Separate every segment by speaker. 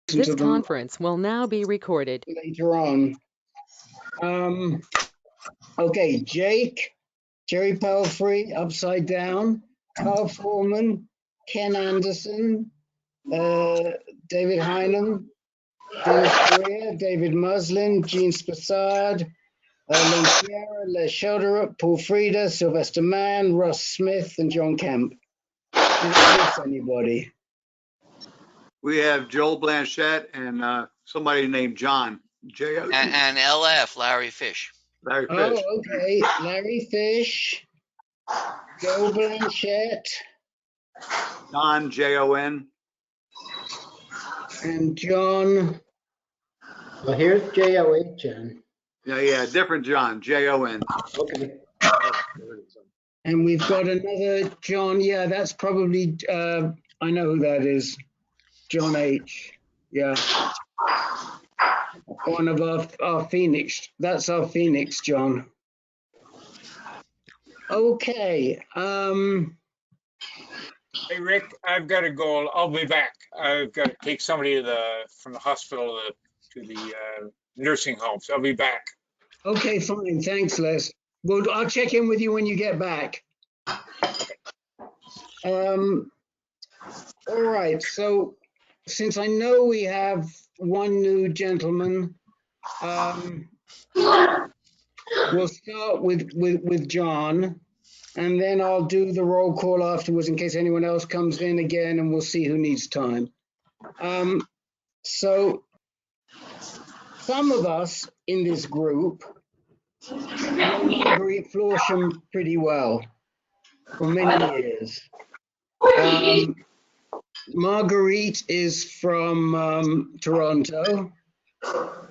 Speaker 1: This conference will now be recorded.
Speaker 2: Later on. Okay, Jerry Palfrey, Upside Down, Carl Foreman, Ken Anderson, David Heinem, Dennis Correa, David Muslin, Jean Spessard, Len Sierra, Les Shelderup, Paul Freda, Sylvester Mann, Ross Smith, and John Kemp. Did I miss anybody?
Speaker 3: We have Joel Blanchette and somebody named John.
Speaker 4: And LF, Larry Fish.
Speaker 3: Larry Fish.
Speaker 2: Oh, okay. Larry Fish, Joe Blanchette,
Speaker 3: John, Jon.
Speaker 2: and John.
Speaker 5: Well, here's Jon.
Speaker 3: Yeah, different John, Jon.
Speaker 5: Okay.
Speaker 2: And we've got another John. Yeah, that's probably, I know who that is. John H. Yeah. One of our Phoenix. That's our Phoenix, John. Okay.
Speaker 6: Hey, Rick, I've got to go. I'll be back. I've got to take somebody from the hospital to the nursing home. So I'll be back.
Speaker 2: Okay, fine. Thanks, Les. Well, I'll check in with you when you get back. All right. So since I know we have one new gentleman, we'll start with John, and then I'll do the roll call afterwards in case anyone else comes in again, and we'll see who needs time. So some of us in this group know Marguerite Florsham pretty well for many years. Marguerite is from Toronto,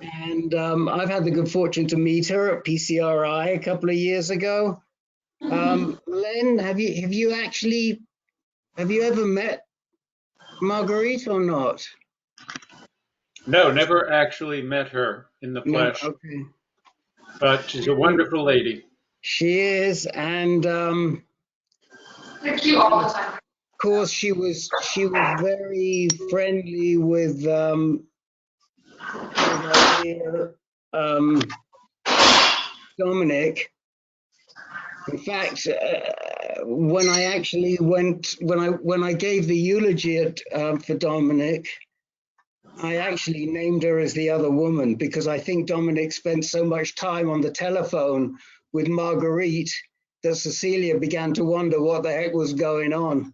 Speaker 2: and I've had the good fortune to meet her at PCRI a couple of years ago. Len, have you ever met Marguerite or not?
Speaker 7: No, never actually met her in the flesh.
Speaker 2: No, okay.
Speaker 7: But she's a wonderful lady.
Speaker 2: She is, and
Speaker 8: They're cute all the time.
Speaker 2: of course, she was very friendly with Dominic. In fact, when I actually when I gave the eulogy for Dominic, I actually named her as the other woman because I think Dominic spent so much time on the telephone with Marguerite that Cecilia began to wonder what the heck was going on.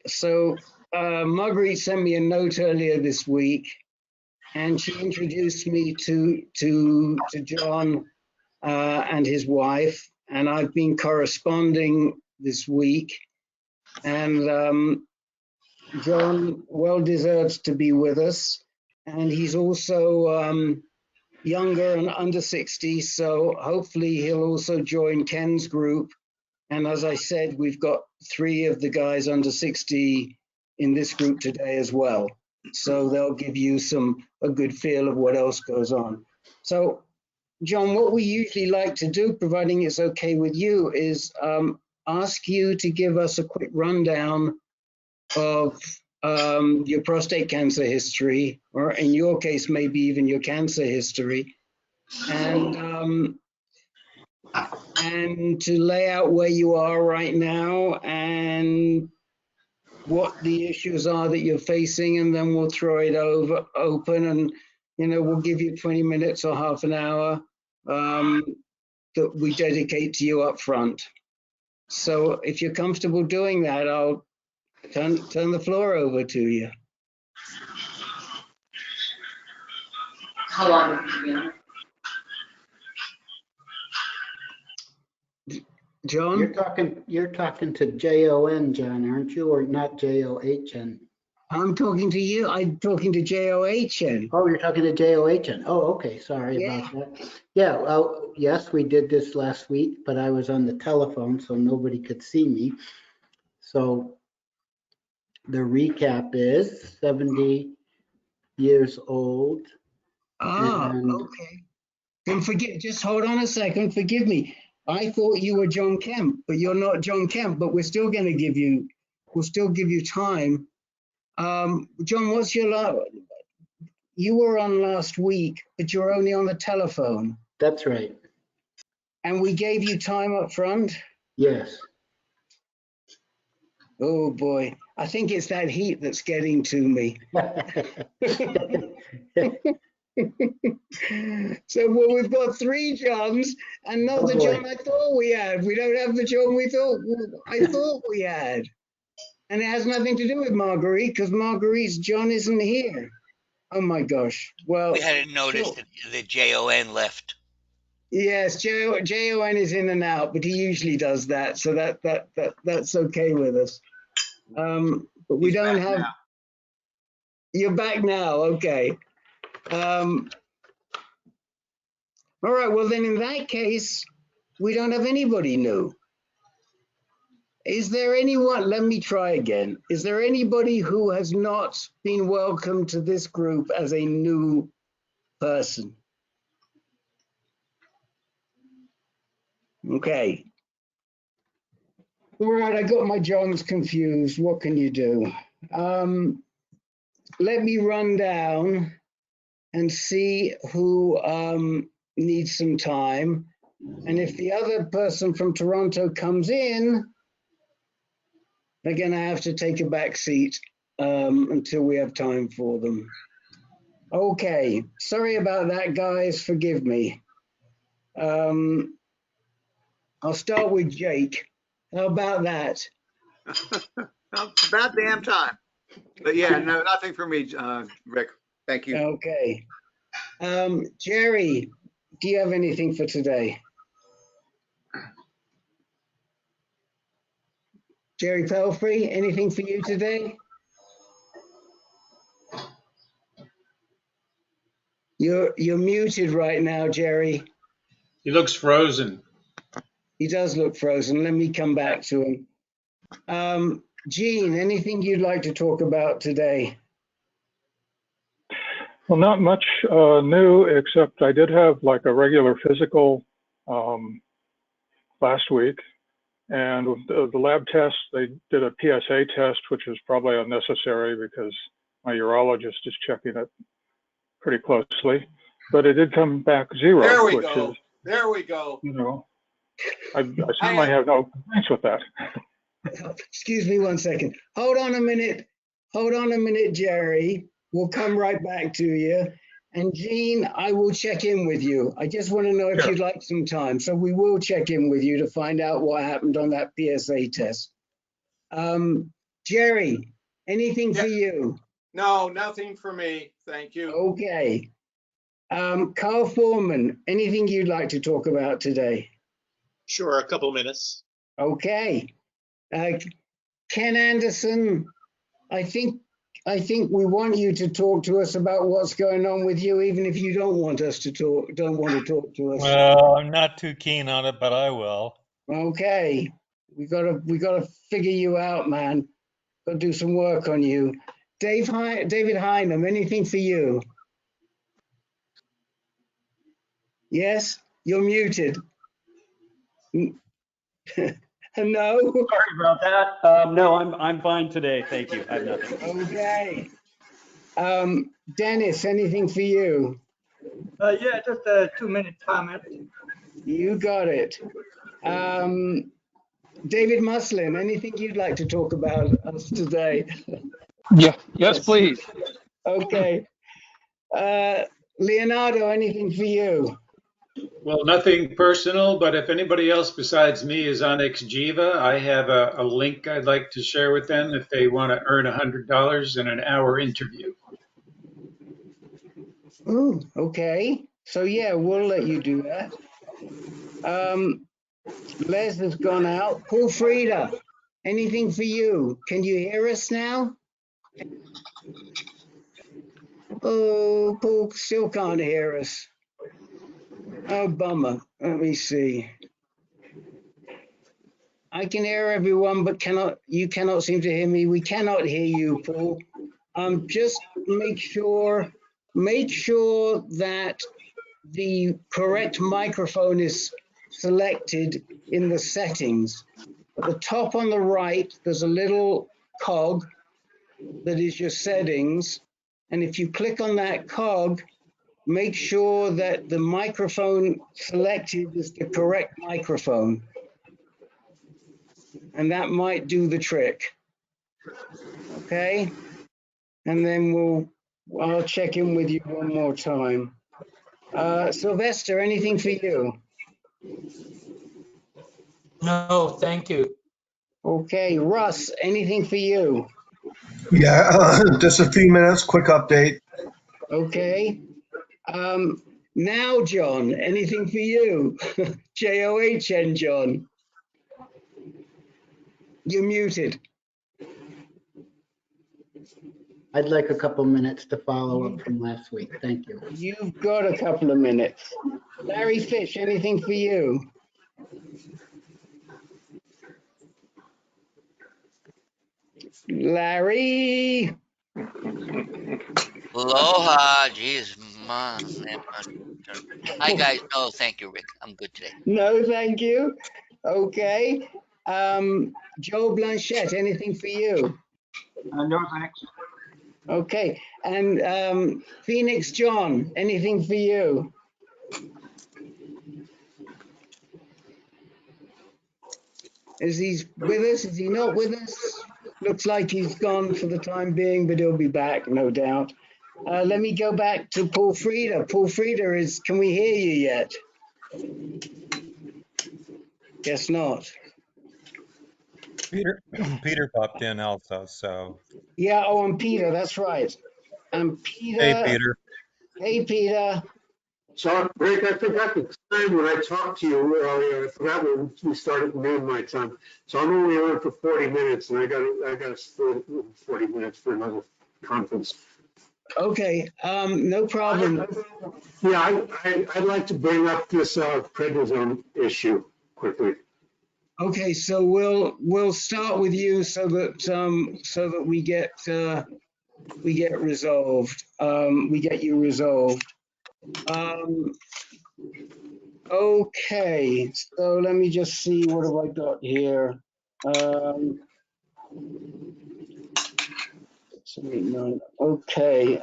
Speaker 2: So Marguerite sent me a note earlier this week, and she introduced me to John and his wife, and I've been corresponding this week. And John well deserves to be with us, and he's also younger and under 60, so hopefully he'll also join Ken's group. And as I said, we've got 3 of the guys under 60 in this group today as well. So they'll give you a good feel of what else goes on. So, John, what we usually like to do, providing it's okay with you, is ask you to give us a quick rundown of your prostate cancer history, or in your case, maybe even your cancer history, and to lay out where you are right now and what the issues are that you're facing, and then we'll throw it open, and we'll give you 20 minutes or half an hour that we dedicate to you up front. So if you're comfortable doing that, I'll turn the floor over to you.
Speaker 8: How long have you been?
Speaker 2: John?
Speaker 5: You're talking to Jon, John, aren't you, or not John?
Speaker 2: I'm talking to you. I'm talking to John.
Speaker 5: Oh, you're talking to John. Oh, okay. Sorry about that. Yeah. Well, yes, we did this last week, but I was on the telephone, so nobody could see me. So the recap is 70 years old.
Speaker 2: Okay. Then just hold on a second. Forgive me. I thought you were John Kemp, but you're not John Kemp, but we'll still give you time. John, what's your you were on last week, but you're only on the telephone.
Speaker 5: That's right.
Speaker 2: And we gave you time up front?
Speaker 5: Yes.
Speaker 2: Oh boy, I think it's that heat that's getting to me. So, well, we've got 3 Johns and not the John I thought we had. We don't have the John I thought we had. And it has nothing to do with Marguerite, because Marguerite's John isn't here. Oh my gosh. Well,
Speaker 4: We hadn't noticed that the JON left.
Speaker 2: yes, JON is in and out, but he usually does that, so that's okay with us. But we
Speaker 3: He's
Speaker 2: don't
Speaker 3: back
Speaker 2: have.
Speaker 3: now.
Speaker 2: You're back now, okay. All right, well then in that case, we don't have anybody new. Is there anyone, let me try again. Is there anybody who has not been welcomed to this group as a new person? Okay. All right, I got my Johns confused. What can you do? Let me run down and see who needs some time. And if the other person from Toronto comes in, they're going to have to take a back seat until we have time for them. Okay, sorry about that, guys. Forgive me. I'll start with Jake. How about that?
Speaker 3: About damn time. But yeah, no, nothing for me, Rick. Thank you.
Speaker 2: Okay. Jerry, do you have anything for today? Jerry Pelfrey, anything for you today? You're muted right now, Jerry.
Speaker 7: He looks frozen.
Speaker 2: He does look frozen. Let me come back to him. Gene, anything you'd like to talk about today?
Speaker 9: Well, not much new, except I did have like a regular physical last week. And with the lab test, they did a PSA test, which is probably unnecessary because my urologist is checking it pretty closely. But it did come back 0,
Speaker 3: There we
Speaker 9: which
Speaker 3: go.
Speaker 9: is,
Speaker 3: There we go.
Speaker 9: you know, I certainly have no complaints with that.
Speaker 2: Excuse me 1 second. Hold on a minute. Hold on a minute, Jerry. We'll come right back to you. And Gene, I will check in with you. I just want to know if
Speaker 9: Sure.
Speaker 2: you'd like some time. So we will check in with you to find out what happened on that PSA test. Jerry, anything for you?
Speaker 10: No, nothing for me. Thank you.
Speaker 2: Okay. Carl Foreman, anything you'd like to talk about today?
Speaker 11: Sure, a couple minutes.
Speaker 2: Okay. Ken Anderson, I think we want you to talk to us about what's going on with you, even if you don't want us to talk, don't want to talk to us.
Speaker 12: Well, I'm not too keen on it, but I will.
Speaker 2: Okay. We gotta figure you out, man. Gotta do some work on you. David Heinem, anything for you? Yes, you're muted. No.
Speaker 13: Sorry about that. No, I'm fine today. Thank you. I have nothing.
Speaker 2: Okay. Dennis, anything for you?
Speaker 14: Yeah, just a 2-minute comment.
Speaker 2: You got it. David Muslin, anything you'd like to talk about us today?
Speaker 15: Yeah. Yes, please.
Speaker 2: Okay. Leonardo, anything for you?
Speaker 7: Well, nothing personal, but if anybody else besides me is on Xgeva, I have a link I'd like to share with them if they want to earn $100 in an hour interview.
Speaker 2: Ooh, okay. So yeah, we'll let you do that. Les has gone out. Paul Freda, anything for you? Can you hear us now? Oh, Paul still can't hear us. Oh, bummer. Let me see. I can hear everyone, but you cannot seem to hear me. We cannot hear you, Paul. Just make sure that the correct microphone is selected in the settings. At the top on the right, there's a little cog, that is your settings. And if you click on that cog, make sure that the microphone selected is the correct microphone. And that might do the trick. Okay? And then I'll check in with you one more time. Sylvester, anything for you?
Speaker 14: No, thank you.
Speaker 2: Okay, Russ, anything for you?
Speaker 16: Yeah, just a few minutes, quick update.
Speaker 2: Okay. Now, John, anything for you? John, John. You're muted.
Speaker 5: I'd like a couple minutes to follow up from last week. Thank you.
Speaker 2: You've got a couple of minutes. Larry Fish, anything for you? Larry.
Speaker 4: Aloha, geez, man. Hi guys. No, thank you, Rick. I'm good today.
Speaker 2: No, thank you. Okay. Joe Blanchette, anything for you?
Speaker 14: No, thanks.
Speaker 2: Okay. And Phoenix John, anything for you? Is he with us? Is he not with us? Looks like he's gone for the time being, but he'll be back, no doubt. Let me go back to Paul Freda. Paul Freda, can we hear you yet? Guess not.
Speaker 12: Peter popped in also, so.
Speaker 2: Yeah, oh, and Peter, that's right. And Peter.
Speaker 12: Hey, Peter.
Speaker 2: Hey, Peter.
Speaker 17: So, Rick, I forgot the time when I talked to you earlier. I forgot when we started noon my time. So I'm only on for 40 minutes, and I got 40 minutes for another conference.
Speaker 2: Okay, no problem.
Speaker 17: Yeah, I'd like to bring up this prednisone issue quickly.
Speaker 2: Okay, so we'll start with you so that we get resolved. We get you resolved. Okay, so let me just see, what have I got here? 789. Okay.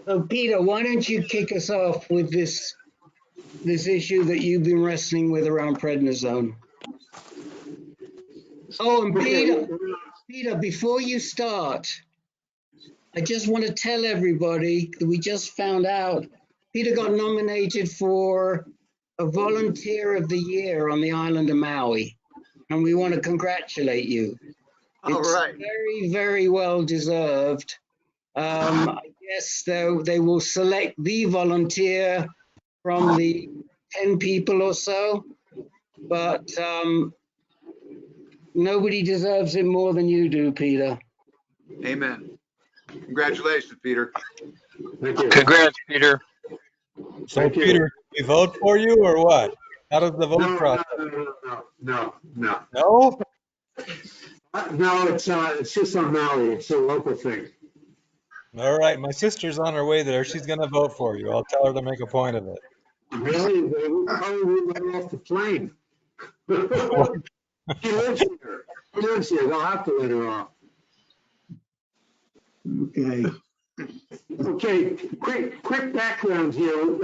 Speaker 2: So Peter, why don't you kick us off with this issue that you've been wrestling with around prednisone? Oh, and Peter, before you start, I just want to tell everybody that we just found out Peter got nominated for a Volunteer of the Year on the island of Maui, and we want to congratulate you.
Speaker 3: All right.
Speaker 2: It's very, very well deserved. I guess they will select the volunteer from the 10 people or so, but nobody deserves it more than you do, Peter.
Speaker 3: Amen. Congratulations, Peter.
Speaker 17: Thank you.
Speaker 15: Congrats, Peter.
Speaker 12: So,
Speaker 17: Thank you.
Speaker 12: Peter, we vote for you or what? How does the vote process?
Speaker 17: No.
Speaker 12: No?
Speaker 17: No, it's just on Maui. It's a local thing.
Speaker 12: All right, my sister's on her way there. She's going to vote for you. I'll tell her to make a point of it.
Speaker 17: Really? They will probably let her off the plane. She lives here. They'll have to let her off.
Speaker 2: Okay.
Speaker 17: Okay, quick background here.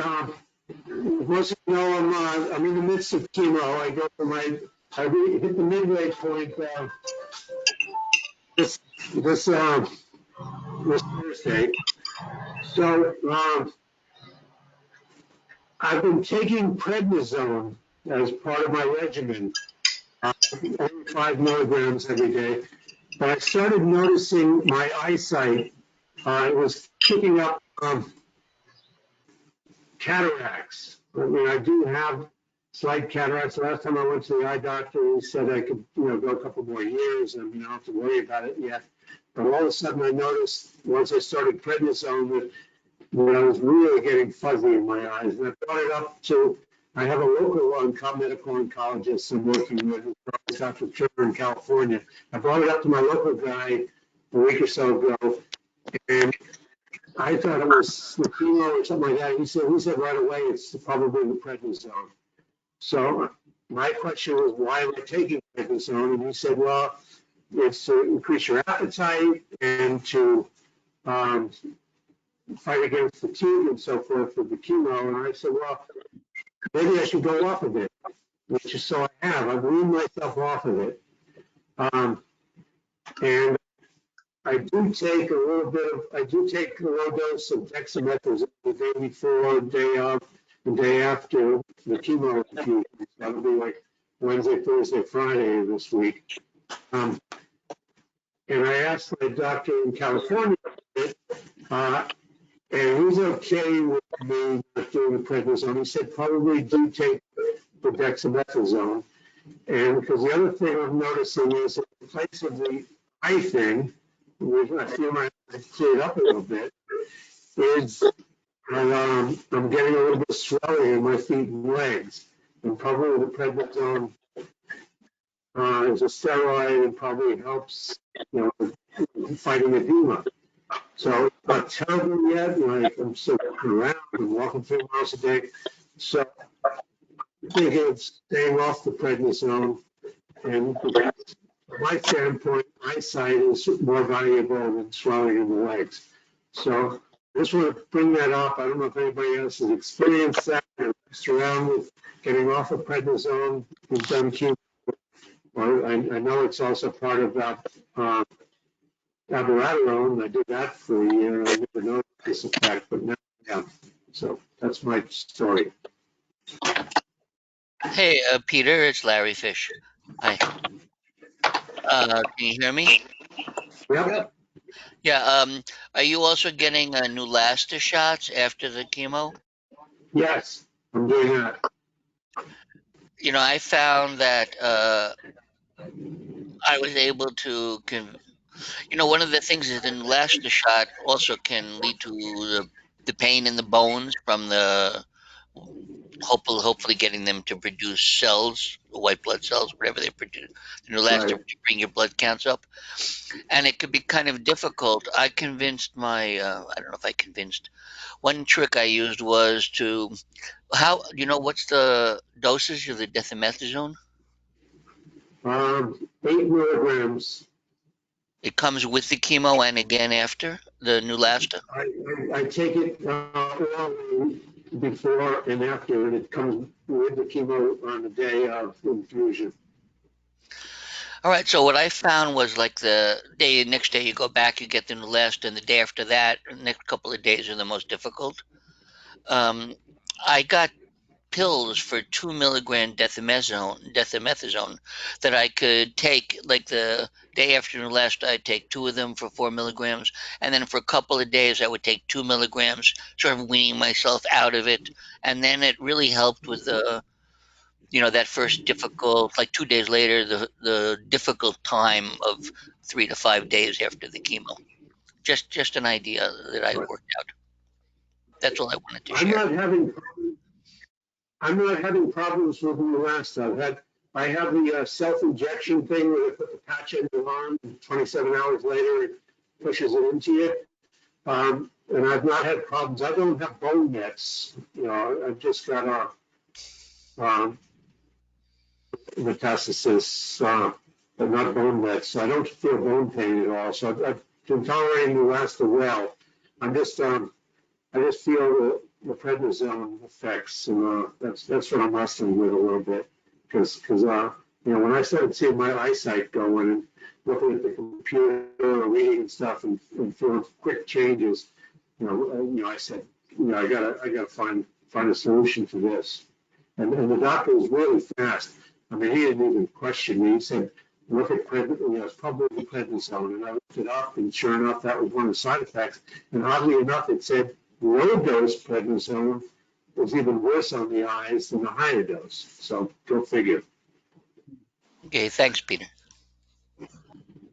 Speaker 17: Most of you know I'm in the midst of chemo. I hit the midway point this Thursday. So I've been taking prednisone as part of my regimen, only 5 milligrams every day. But I started noticing my eyesight. It was picking up cataracts. I mean, I do have slight cataracts. Last time I went to the eye doctor, he said I could, go a couple more years, and I don't have to worry about it yet. But all of a sudden, I noticed once I started prednisone that I was really getting fuzzy in my eyes, and I brought it up to. I have a local medical oncologist I'm working with, Dr. Trevor in California. I brought it up to my local guy a week or so ago, and I thought it was the chemo or something like that. He said right away it's probably the prednisone. So my question was, why am I taking prednisone? And he said, well, it's to increase your appetite and to fight against fatigue and so forth with the chemo. And I said, well, maybe I should go off of it, which is so I have. I've weaned myself off of it. And I do take a low dose of dexamethasone the day before, day of, the day after the chemo infusion. That'll be like Wednesday, Thursday, Friday this week. And I asked my doctor in California, and he's okay with me not doing the prednisone. He said probably do take the dexamethasone. And because the other thing I'm noticing is in place of the eye thing, which I feel my eyes cleared up a little bit, is I'm getting a little bit of swelling in my feet and legs. And probably the prednisone is a steroid and probably helps, fighting edema. So it's not terrible yet. Like I'm still walking around and walking 3 miles a day. So I'm thinking of staying off the prednisone. And from my standpoint, eyesight is more valuable than swelling in the legs. So I just want to bring that up. I don't know if anybody else has experienced that or messed around with getting off of prednisone who's done chemo. Or I know it's also part of that abiraterone. I did that for a year. I never noticed this effect, but now I have. So that's my story.
Speaker 4: Hey, Peter, it's Larry Fish. Hi. Can you hear me?
Speaker 17: Yep.
Speaker 4: Yeah. Are you also getting Neulasta shots after the chemo?
Speaker 17: Yes, I'm doing that.
Speaker 4: I found that I was able to, one of the things is the Neulasta shot also can lead to the pain in the bones from the hopefully getting them to produce cells, white blood cells, whatever they produce. The Neulasta to bring your blood counts up, and it could be kind of difficult. I convinced I don't know if I convinced. One trick I used was what's the dosage of the dexamethasone?
Speaker 17: 8 milligrams.
Speaker 4: It comes with the chemo and again after the Neulasta?
Speaker 17: I take it orally before and after, and it comes with the chemo on the day of infusion.
Speaker 4: All right, so what I found was like the next day you go back, you get the Neulasta, and the day after that, the next couple of days are the most difficult. I got pills for 2 milligram dexamethasone that I could take, like the day after Neulasta, I'd take 2 of them for 4 milligrams, and then for a couple of days I would take 2 milligrams, sort of weaning myself out of it, and then it really helped with the that first difficult, like 2 days later, the difficult time of 3 to 5 days after the chemo. Just an idea that I worked out. That's all I wanted to share.
Speaker 17: I'm not having problems with Neulasta. I have the self-injection thing where they put the patch in your arm, and 27 hours later it pushes it into you. And I've not had problems. I don't have bone nets. I've just got metastasis, but not bone nets. So I don't feel bone pain at all. So I've been tolerating Neulasta well. I just feel the prednisone effects, and that's what I'm wrestling with a little bit. Because when I started seeing my eyesight going and looking at the computer or reading and stuff and feeling quick changes, I said, I gotta find a solution to this. And the doctor was really fast. I mean, he didn't even question me. He said, look at prednisone, it's probably prednisone. And I looked it up, and sure enough, that was one of the side effects. And oddly enough, it said low dose prednisone was even worse on the eyes than the higher dose. So go figure.
Speaker 4: Okay, thanks, Peter.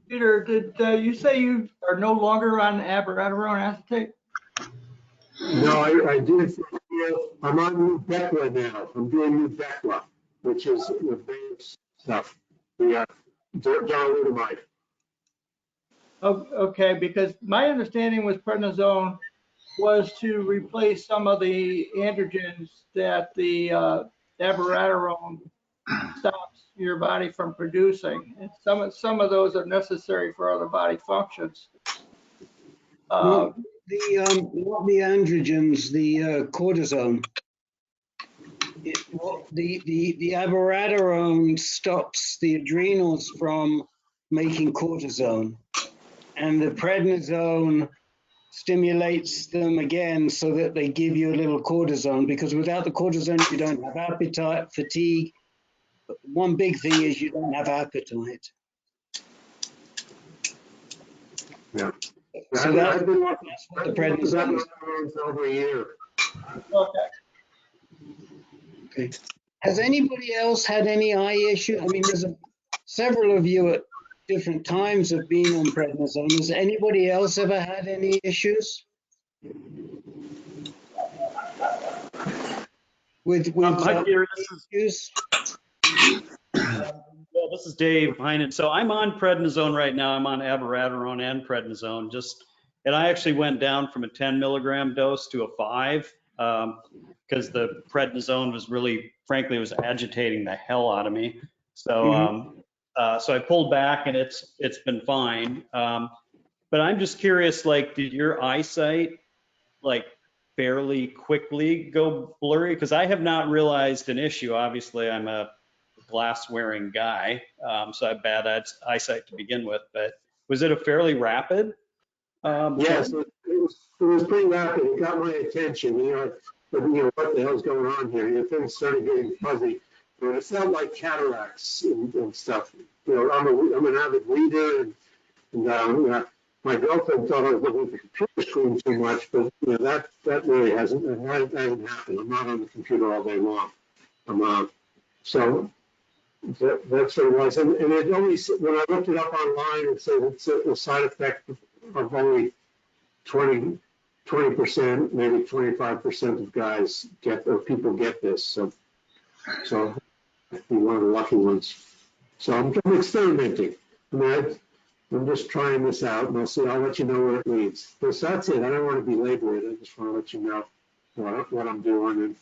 Speaker 14: Peter, did you say you are no longer on abiraterone acetate?
Speaker 17: No, I did. I'm on Nubequa now. I'm doing Nubequa, which is the base stuff, the darolutamide.
Speaker 14: Oh, okay, because my understanding with prednisone was to replace some of the androgens that the abiraterone stops your body from producing. And some of those are necessary for other body functions.
Speaker 2: Not the androgens, the cortisone. The abiraterone stops the adrenals from making cortisone, and the prednisone stimulates them again so that they give you a little cortisone, because without the cortisone you don't have appetite, fatigue. One big thing is you don't have appetite.
Speaker 17: Yeah.
Speaker 2: So that's what the prednisone is.
Speaker 17: Over a year.
Speaker 2: Okay. Has anybody else had any eye issue? I mean, there's several of you at different times have been on prednisone. Has anybody else ever had any issues with
Speaker 13: Hi, Gary,
Speaker 2: issues?
Speaker 13: Well, this is Dave Heinen. So I'm on prednisone right now. I'm on abiraterone and prednisone. And I actually went down from a 10 milligram dose to a 5 because the prednisone was really, frankly, it was agitating the hell out of me. So so I pulled back, and it's been fine. But I'm just curious, like, did your eyesight like fairly quickly go blurry? Because I have not realized an issue. Obviously, I'm a glass-wearing guy, so I have bad eyesight to begin with. But was it a fairly rapid?
Speaker 17: Yes, it was pretty rapid. It got my attention. But what the hell's going on here? Things started getting fuzzy. And it felt like cataracts and stuff. I'm an avid reader, and my girlfriend thought I was looking at the computer screen too much, but that really hasn't happened. I'm not on the computer all day long. So that's what it was. And it only, when I looked it up online, it said it's a side effect of only 20%, maybe 25% of guys people get this. So I'd be one of the lucky ones. So I'm experimenting. I'm just trying this out, and I'll let you know where it leads. So that's it. I don't want to belabor it. I just want to let you know what I'm doing and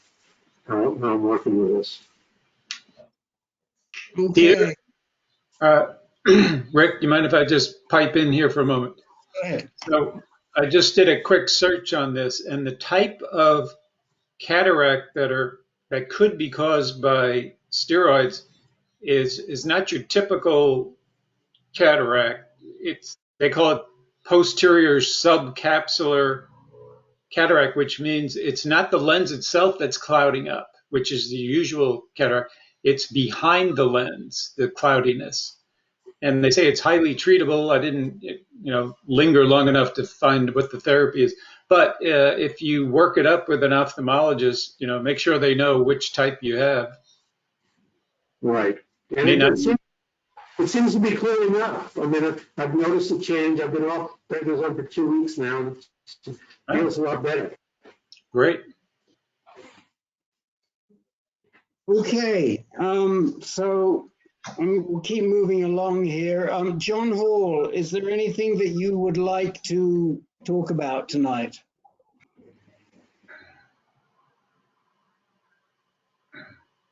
Speaker 17: how I'm working with this.
Speaker 2: Okay.
Speaker 7: Rick, do you mind if I just pipe in here for a moment?
Speaker 2: Go ahead.
Speaker 7: So I just did a quick search on this, and the type of cataract that could be caused by steroids is not your typical cataract. They call it posterior subcapsular cataract, which means it's not the lens itself that's clouding up, which is the usual cataract. It's behind the lens, the cloudiness. And they say it's highly treatable. I didn't, linger long enough to find what the therapy is. But if you work it up with an ophthalmologist, make sure they know which type you have.
Speaker 17: Right. And it seems to be clearing up. I mean, I've noticed a change. I've been off prednisone for 2 weeks now, and it feels a lot better.
Speaker 7: Great.
Speaker 2: Okay. So we'll keep moving along here. John Hall, is there anything that you would like to talk about tonight?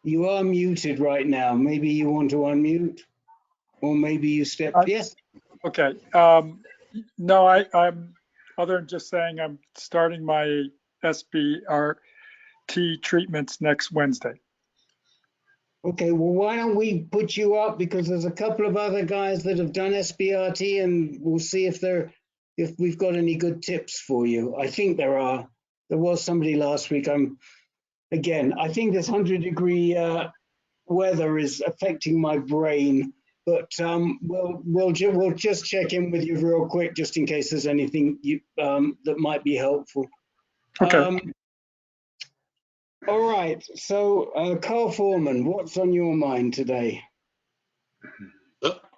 Speaker 2: You are muted right now. Maybe you want to unmute, or maybe you yes.
Speaker 18: Okay. No, I'm other than just saying I'm starting my SBRT treatments next Wednesday.
Speaker 2: Okay, well, why don't we put you up, because there's a couple of other guys that have done SBRT, and we'll see if we've got any good tips for you. I think there are. There was somebody last week. I think this 100-degree weather is affecting my brain, but we'll just check in with you real quick, just in case there's anything that might be helpful.
Speaker 18: Okay.
Speaker 2: All right, so Carl Foreman, what's on your mind today?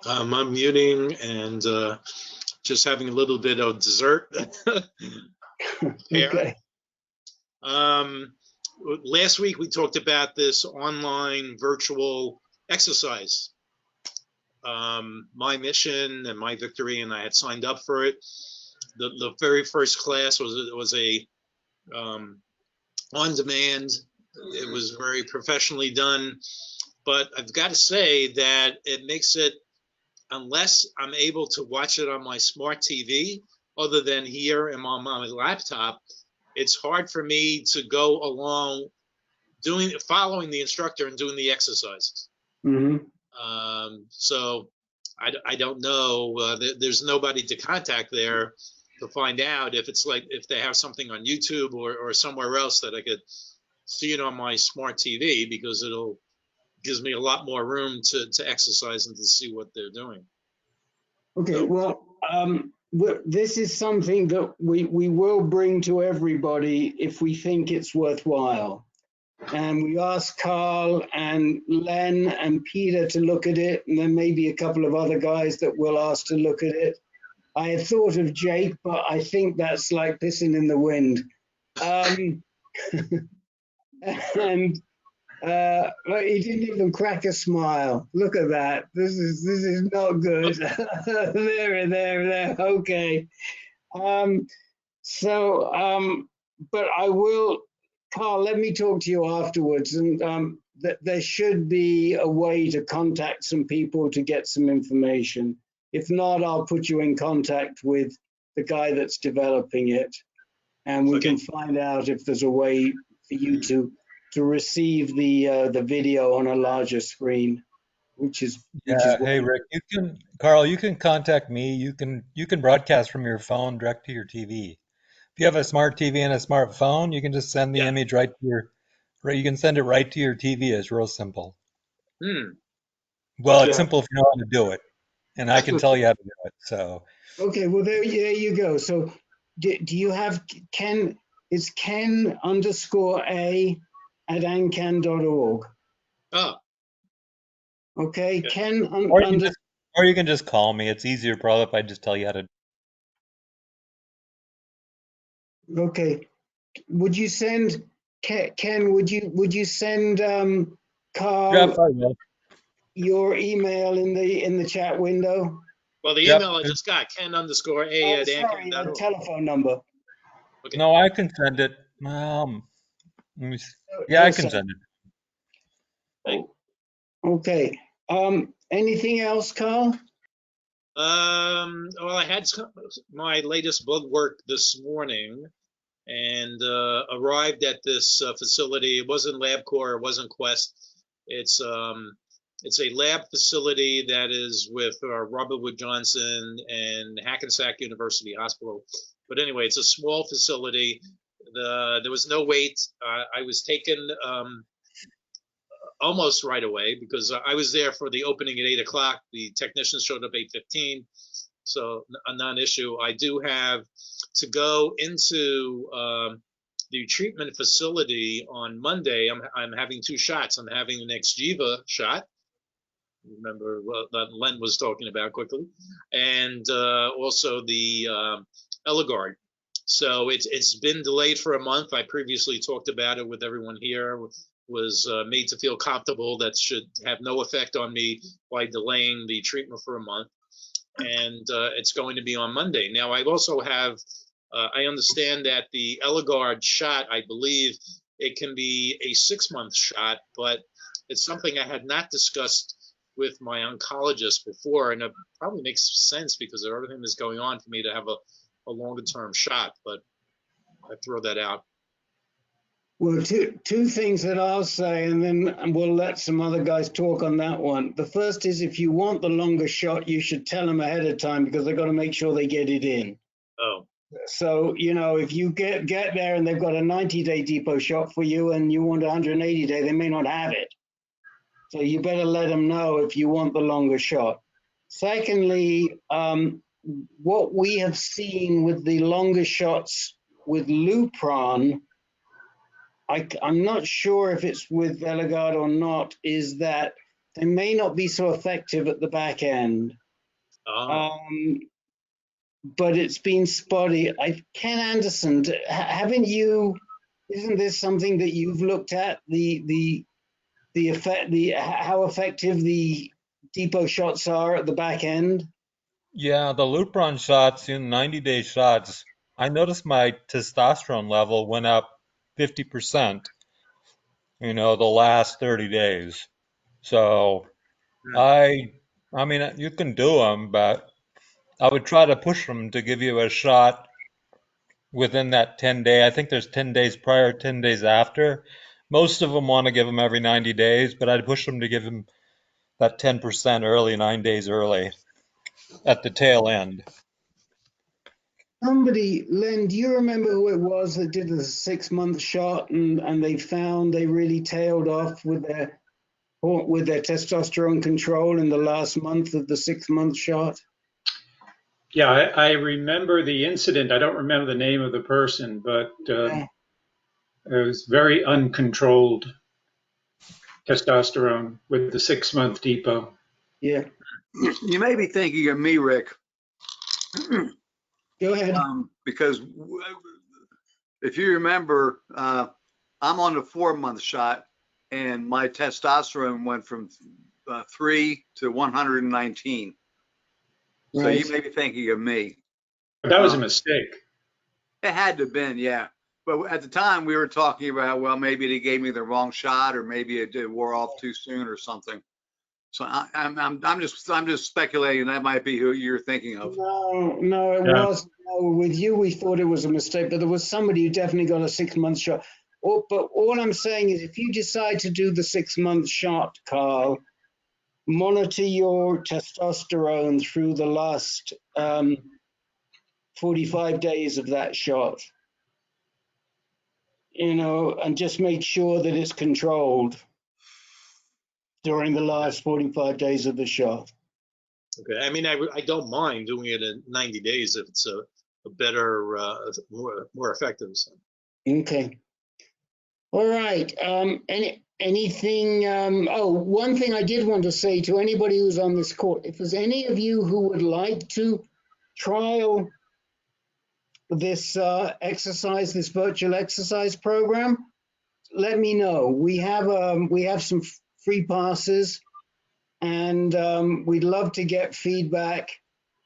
Speaker 11: I'm muting and just having a little bit of dessert.
Speaker 2: Okay.
Speaker 11: Last week we talked about this online virtual exercise. My Mission and My Victory, and I had signed up for it. The very first class was a on demand. It was very professionally done, but I've got to say that it makes it, unless I'm able to watch it on my smart TV, other than here and on my laptop, it's hard for me to go along following the instructor and doing the exercises.
Speaker 2: Mm-hmm.
Speaker 11: So I don't know. There's nobody to contact there to find out if they have something on YouTube or somewhere else that I could see it on my smart TV, because gives me a lot more room to exercise and to see what they're doing.
Speaker 2: Okay, well, this is something that we will bring to everybody if we think it's worthwhile. And we asked Carl and Len and Peter to look at it, and then maybe a couple of other guys that we'll ask to look at it. I had thought of Jake, but I think that's like pissing in the wind. And but he didn't even crack a smile. Look at that. This is not good. there. Okay. But I will, Carl, let me talk to you afterwards. And there should be a way to contact some people to get some information. If not, I'll put you in contact with the guy that's developing it, and we can find out if there's a way for you to receive the video on a larger screen, which is
Speaker 12: Hey Rick, Carl, you can contact me. You can broadcast from your phone direct to your TV. If you have a smart TV and a smartphone, you can just send the image right to you can send it right to your TV. It's real simple. Well, it's simple if you know how to do it, and I can tell you how to do it. So
Speaker 2: okay, well there you go. So do you have Ken? It's Ken_A at AnCan.org.
Speaker 11: Oh.
Speaker 2: Okay, Ken.
Speaker 12: Or you can just call me. It's easier probably if I just tell you how to.
Speaker 2: Okay. Would you send Ken? Would you send Carl your email in the chat window?
Speaker 11: Well, the email I just got, Ken_A at AnCan.org.
Speaker 2: Telephone number.
Speaker 11: Okay.
Speaker 12: No, I can send it. Yeah, I can send it.
Speaker 2: Okay. Anything else, Carl?
Speaker 11: Well, I had my latest blood work this morning, and arrived at this facility. It wasn't LabCorp, it wasn't Quest. It's a lab facility that is with Robert Wood Johnson and Hackensack University Hospital. But anyway, it's a small facility. There was no wait. I was taken almost right away because I was there for the opening at 8 o'clock. The technicians showed up 8:15, so a non-issue. I do have to go into the treatment facility on Monday. I'm having 2 shots. I'm having an Xgeva shot. Remember what Len was talking about quickly, and also the Eligard. So it's been delayed for a month. I previously talked about it with everyone here. Was made to feel comfortable that should have no effect on me by delaying the treatment for a month, and it's going to be on Monday. Now I also have. I understand that the Eligard shot, I believe it can be a 6-month shot, but it's something I had not discussed with my oncologist before, and it probably makes sense because of everything that's going on for me to have a longer term shot, but I throw that out.
Speaker 2: Well, two things that I'll say, and then we'll let some other guys talk on that one. The first is if you want the longer shot, you should tell them ahead of time because they've got to make sure they get it in.
Speaker 11: Oh.
Speaker 2: So, if you get there and they've got a 90-day depot shot for you and you want 180-day, they may not have it. So you better let them know if you want the longer shot. Secondly, what we have seen with the longer shots with Lupron, I'm not sure if it's with Eligard or not, is that they may not be so effective at the back end.
Speaker 11: Oh.
Speaker 2: But it's been spotty. Ken Anderson, isn't this something that you've looked at, the effect, how effective the depot shots are at the back end?
Speaker 12: Yeah, the Lupron shots in 90-day shots, I noticed my testosterone level went up 50%, the last 30 days. So I mean, you can do them, but I would try to push them to give you a shot within that 10-day. I think there's 10 days prior, 10 days after. Most of them want to give them every 90 days, but I'd push them to give them that 10% early, 9 days early at the tail end.
Speaker 2: Somebody, Len, do you remember who it was that did the 6-month shot and they found they really tailed off with their testosterone control in the last month of the 6-month shot?
Speaker 7: Yeah, I remember the incident. I don't remember the name of the person, but it was very uncontrolled testosterone with the 6-month depot.
Speaker 2: Yeah.
Speaker 3: You may be thinking of me, Rick.
Speaker 2: Go ahead.
Speaker 3: Because if you remember, I'm on the 4-month shot, and my testosterone went from 3 to 119. So
Speaker 2: Right.
Speaker 3: you may be thinking of me.
Speaker 7: But that was a mistake.
Speaker 3: It had to have been, yeah. But at the time, we were talking about, well, maybe they gave me the wrong shot, or maybe it wore off too soon, or something. So I'm just speculating that might be who you're thinking of.
Speaker 2: No, it wasn't. No, with you, we thought it was a mistake, but there was somebody who definitely got a 6-month shot. But all I'm saying is, if you decide to do the 6-month shot, Carl, monitor your testosterone through the last 45 days of that shot. You know, and just make sure that it's controlled during the last 45 days of the shot.
Speaker 11: Okay. I mean, I don't mind doing it in 90 days if it's a better, more effective. So.
Speaker 2: Okay. All right. Anything? One thing I did want to say to anybody who's on this call, if there's any of you who would like to trial this exercise, this virtual exercise program, let me know. We have some free passes, and we'd love to get feedback.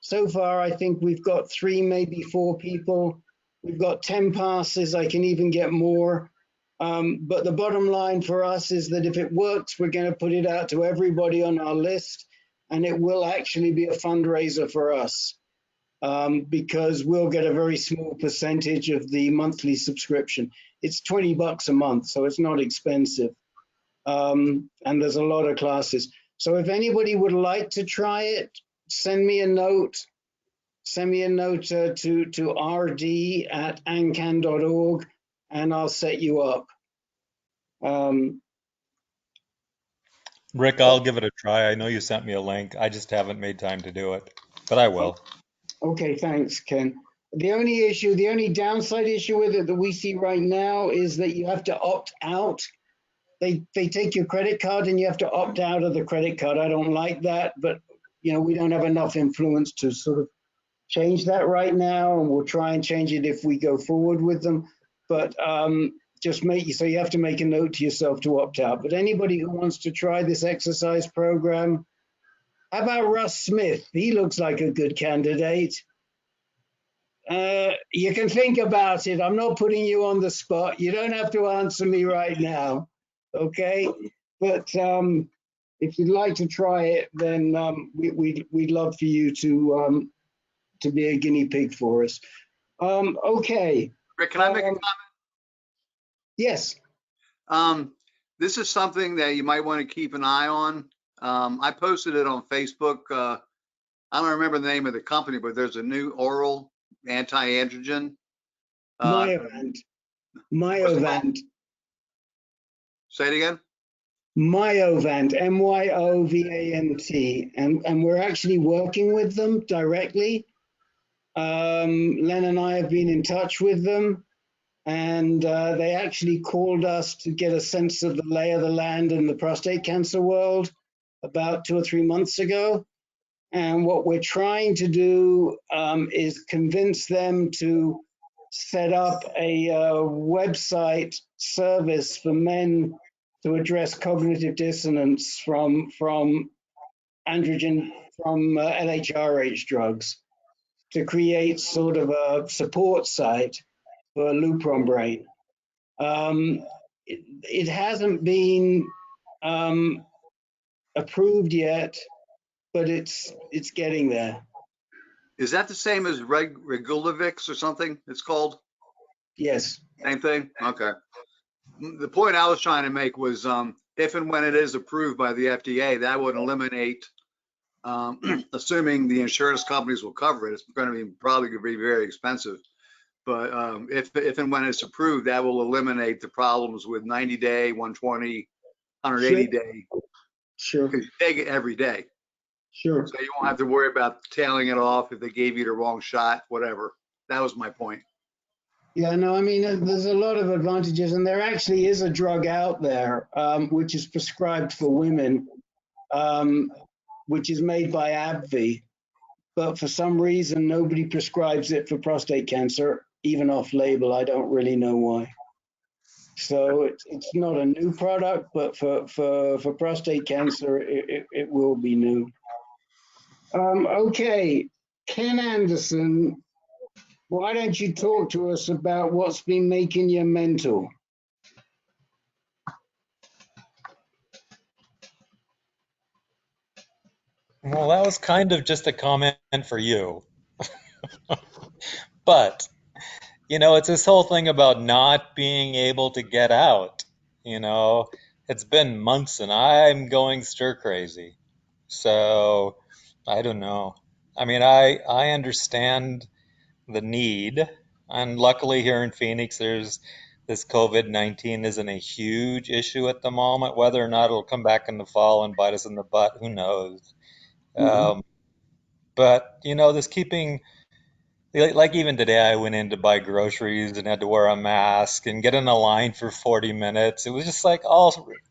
Speaker 2: So far, I think we've got 3, maybe 4 people. We've got 10 passes. I can even get more. But the bottom line for us is that if it works, we're going to put it out to everybody on our list, and it will actually be a fundraiser for us because we'll get a very small percentage of the monthly subscription. It's $20 a month, so it's not expensive. And there's a lot of classes. So if anybody would like to try it, send me a note. Send me a note to rd@ancan.org, and I'll set you up.
Speaker 12: Rick, I'll give it a try. I know you sent me a link. I just haven't made time to do it, but I will.
Speaker 2: Okay, thanks, Ken. The only downside issue with it that we see right now is that you have to opt out. They take your credit card and you have to opt out of the credit card. I don't like that, but you know, we don't have enough influence to sort of change that right now, and we'll try and change it if we go forward with them. But just so you have to make a note to yourself to opt out. But anybody who wants to try this exercise program, how about Russ Smith? He looks like a good candidate. You can think about it. I'm not putting you on the spot. You don't have to answer me right now, okay? But if you'd like to try it, then we'd love for you to be a guinea pig for us. Okay.
Speaker 3: Rick, can I make a comment?
Speaker 2: Yes.
Speaker 3: This is something that you might want to keep an eye on. I posted it on Facebook. I don't remember the name of the company, but there's a new oral anti-androgen.
Speaker 2: Myovant.
Speaker 3: Say it again.
Speaker 2: Myovant, M-Y-O-V-A-N-T, and we're actually working with them directly. Len and I have been in touch with them, and they actually called us to get a sense of the lay of the land in the prostate cancer world about 2 or 3 months ago. And what we're trying to do is convince them to set up a website service for men to address cognitive dissonance from LHRH drugs, to create sort of a support site for Lupron Brain. It hasn't been approved yet, but it's getting there.
Speaker 3: Is that the same as Regulavix or something it's called?
Speaker 2: Yes.
Speaker 3: Same thing? Okay. The point I was trying to make was if and when it is approved by the FDA, that would eliminate, assuming the insurance companies will cover it, it's going to be probably going to be very expensive. But if and when it's approved, that will eliminate the problems with 90-day, 120, 180-day.
Speaker 2: Sure.
Speaker 3: Because you take it every day.
Speaker 2: Sure.
Speaker 3: So you won't have to worry about tailing it off if they gave you the wrong shot, whatever. That was my point.
Speaker 2: Yeah, no, I mean, there's a lot of advantages, and there actually is a drug out there which is prescribed for women, which is made by AbbVie, but for some reason nobody prescribes it for prostate cancer, even off-label. I don't really know why. So it's not a new product, but for prostate cancer, it will be new. Okay, Ken Anderson. Why don't you talk to us about what's been making you mental?
Speaker 12: Well, that was kind of just a comment for you. But, you know, it's this whole thing about not being able to get out. You know, it's been months and I'm going stir crazy. So, I don't know. I mean, I understand the need. And luckily here in Phoenix, there's this COVID-19 isn't a huge issue at the moment. Whether or not it'll come back in the fall and bite us in the butt, who knows? But, you know, this keeping, like even today, I went in to buy groceries and had to wear a mask and get in a line for 40 minutes. It was just like,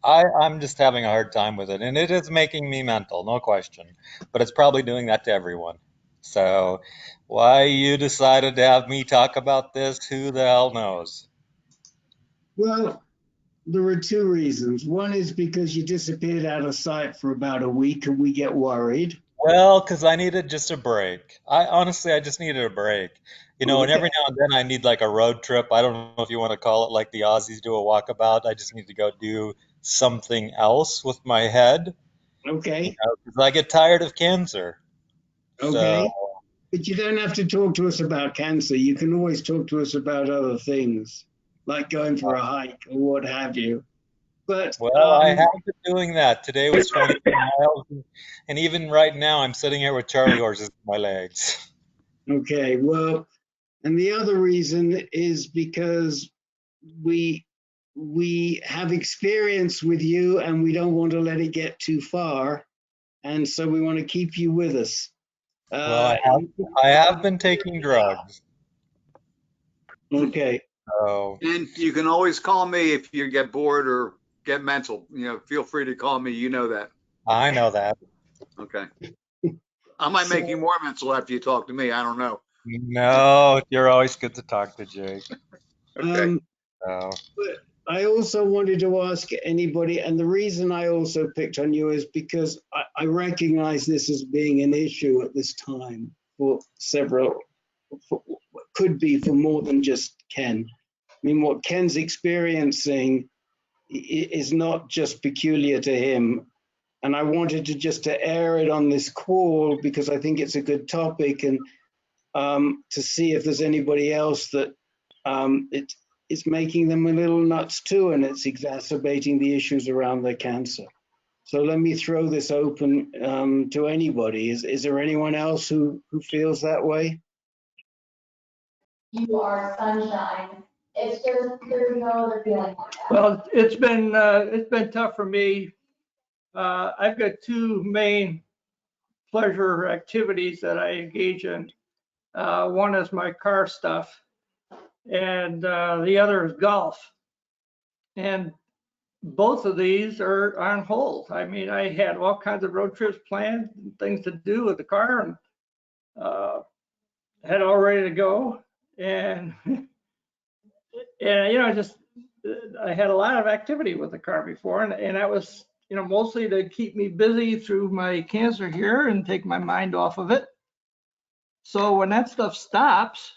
Speaker 12: I'm just having a hard time with it. And it is making me mental, no question. But it's probably doing that to everyone. So why you decided to have me talk about this, who the hell knows?
Speaker 2: Well, there were two reasons. One is because you disappeared out of sight for about a week and we get worried.
Speaker 12: Well, because I needed just a break. I just needed a break. You know, and every now and then I need like a road trip. I don't know if you want to call it like the Aussies do a walkabout. I just need to go do something else with my head.
Speaker 2: Okay.
Speaker 12: You know, 'cause I get tired of cancer.
Speaker 2: Okay.
Speaker 12: So,
Speaker 2: But you don't have to talk to us about cancer. You can always talk to us about other things, like going for a hike or what have you. But
Speaker 12: well, I have been doing that. Today was 20 miles. And even right now, I'm sitting here with Charlie horses in my legs.
Speaker 2: Okay, well, and the other reason is because we have experience with you and we don't want to let it get too far. And so we want to keep you with us.
Speaker 12: Well, I have been taking drugs.
Speaker 2: Okay.
Speaker 12: So,
Speaker 3: And you can always call me if you get bored or get mental. You know, feel free to call me. You know that.
Speaker 12: I know that.
Speaker 3: Okay. I might make you more mental after you talk to me. I don't know.
Speaker 12: No, you're always good to talk to, Jake.
Speaker 3: Okay.
Speaker 2: But I also wanted to ask anybody, and the reason I also picked on you is because I recognize this as being an issue at this time for could be for more than just Ken. I mean, what Ken's experiencing is not just peculiar to him. And I wanted to air it on this call because I think it's a good topic, and to see if there's anybody else that it's making them a little nuts too, and it's exacerbating the issues around their cancer. So let me throw this open to anybody. Is there anyone else who feels that way?
Speaker 8: You are sunshine. It's just, there's no other feeling like that.
Speaker 14: Well, it's been tough for me. I've got two main pleasure activities that I engage in. One is my car stuff, and the other is golf. And both of these are on hold. I mean, I had all kinds of road trips planned, and things to do with the car, and had all ready to go. And you know, just I had a lot of activity with the car before, and that was, you know, mostly to keep me busy through my cancer here and take my mind off of it. So when that stuff stops,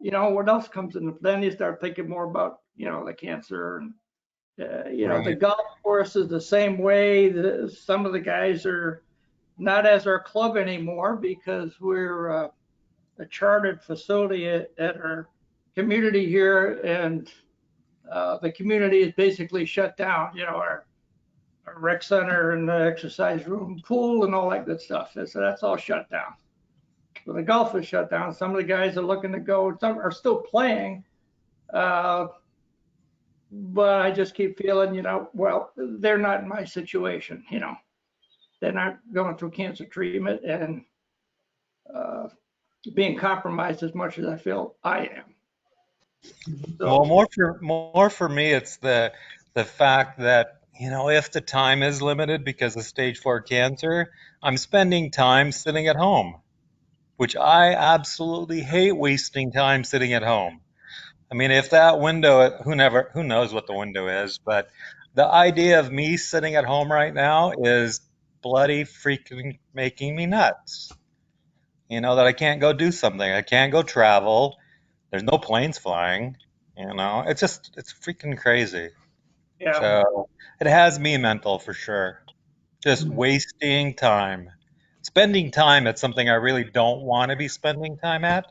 Speaker 14: you know, what else comes in? Then you start thinking more about, you know, the cancer You know, the
Speaker 12: Right.
Speaker 14: golf course is the same way. Some of the guys are not as our club anymore because we're a chartered facility at our community here, and the community is basically shut down. You know, our rec center and the exercise room, pool, and all that good stuff. So that's all shut down. So the golf is shut down. Some of the guys are looking to go. Some are still playing. But I just keep feeling, you know, well, they're not in my situation, you know. They're not going through cancer treatment and being compromised as much as I feel I am.
Speaker 12: Well,
Speaker 14: So,
Speaker 12: more for me, it's the fact that, you know, if the time is limited because of stage 4 cancer, I'm spending time sitting at home, which I absolutely hate wasting time sitting at home. I mean, if that window, who knows what the window is, but the idea of me sitting at home right now is bloody freaking making me nuts. You know, that I can't go do something. I can't go travel. There's no planes flying. You know, it's freaking crazy.
Speaker 14: yeah.
Speaker 12: So it has me mental for sure. Just wasting time. Spending time at something I really don't want to be spending time at.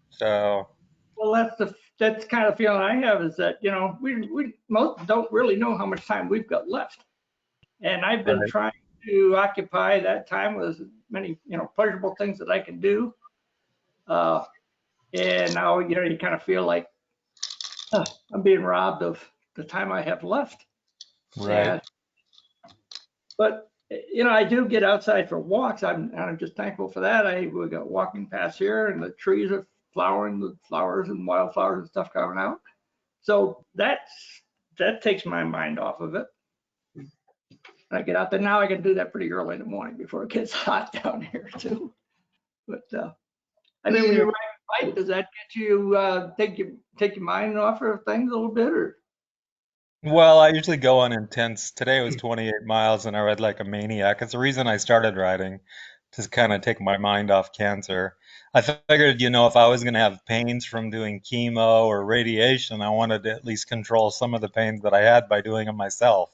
Speaker 12: So,
Speaker 14: Well, that's kind of feeling I have is that, you know, we most don't really know how much time we've got left. And I've been
Speaker 12: right.
Speaker 14: trying to occupy that time with as many, you know, pleasurable things that I can do. And now, you know, you kind of feel like I'm being robbed of the time I have left.
Speaker 12: Right.
Speaker 14: And, but, you know, I do get outside for walks. I'm just thankful for that. We got walking paths here and the trees are flowering, the flowers and wildflowers and stuff coming out. So that takes my mind off of it. I get out there now. I can do that pretty early in the morning before it gets hot down here too. But I mean, when you ride a bike, does that get you take your mind off of things a little bit, or?
Speaker 12: Well, I usually go on intense. Today was 28 miles and I ride like a maniac. It's the reason I started riding, to kind of take my mind off cancer. I figured, you know, if I was going to have pains from doing chemo or radiation, I wanted to at least control some of the pains that I had by doing them myself.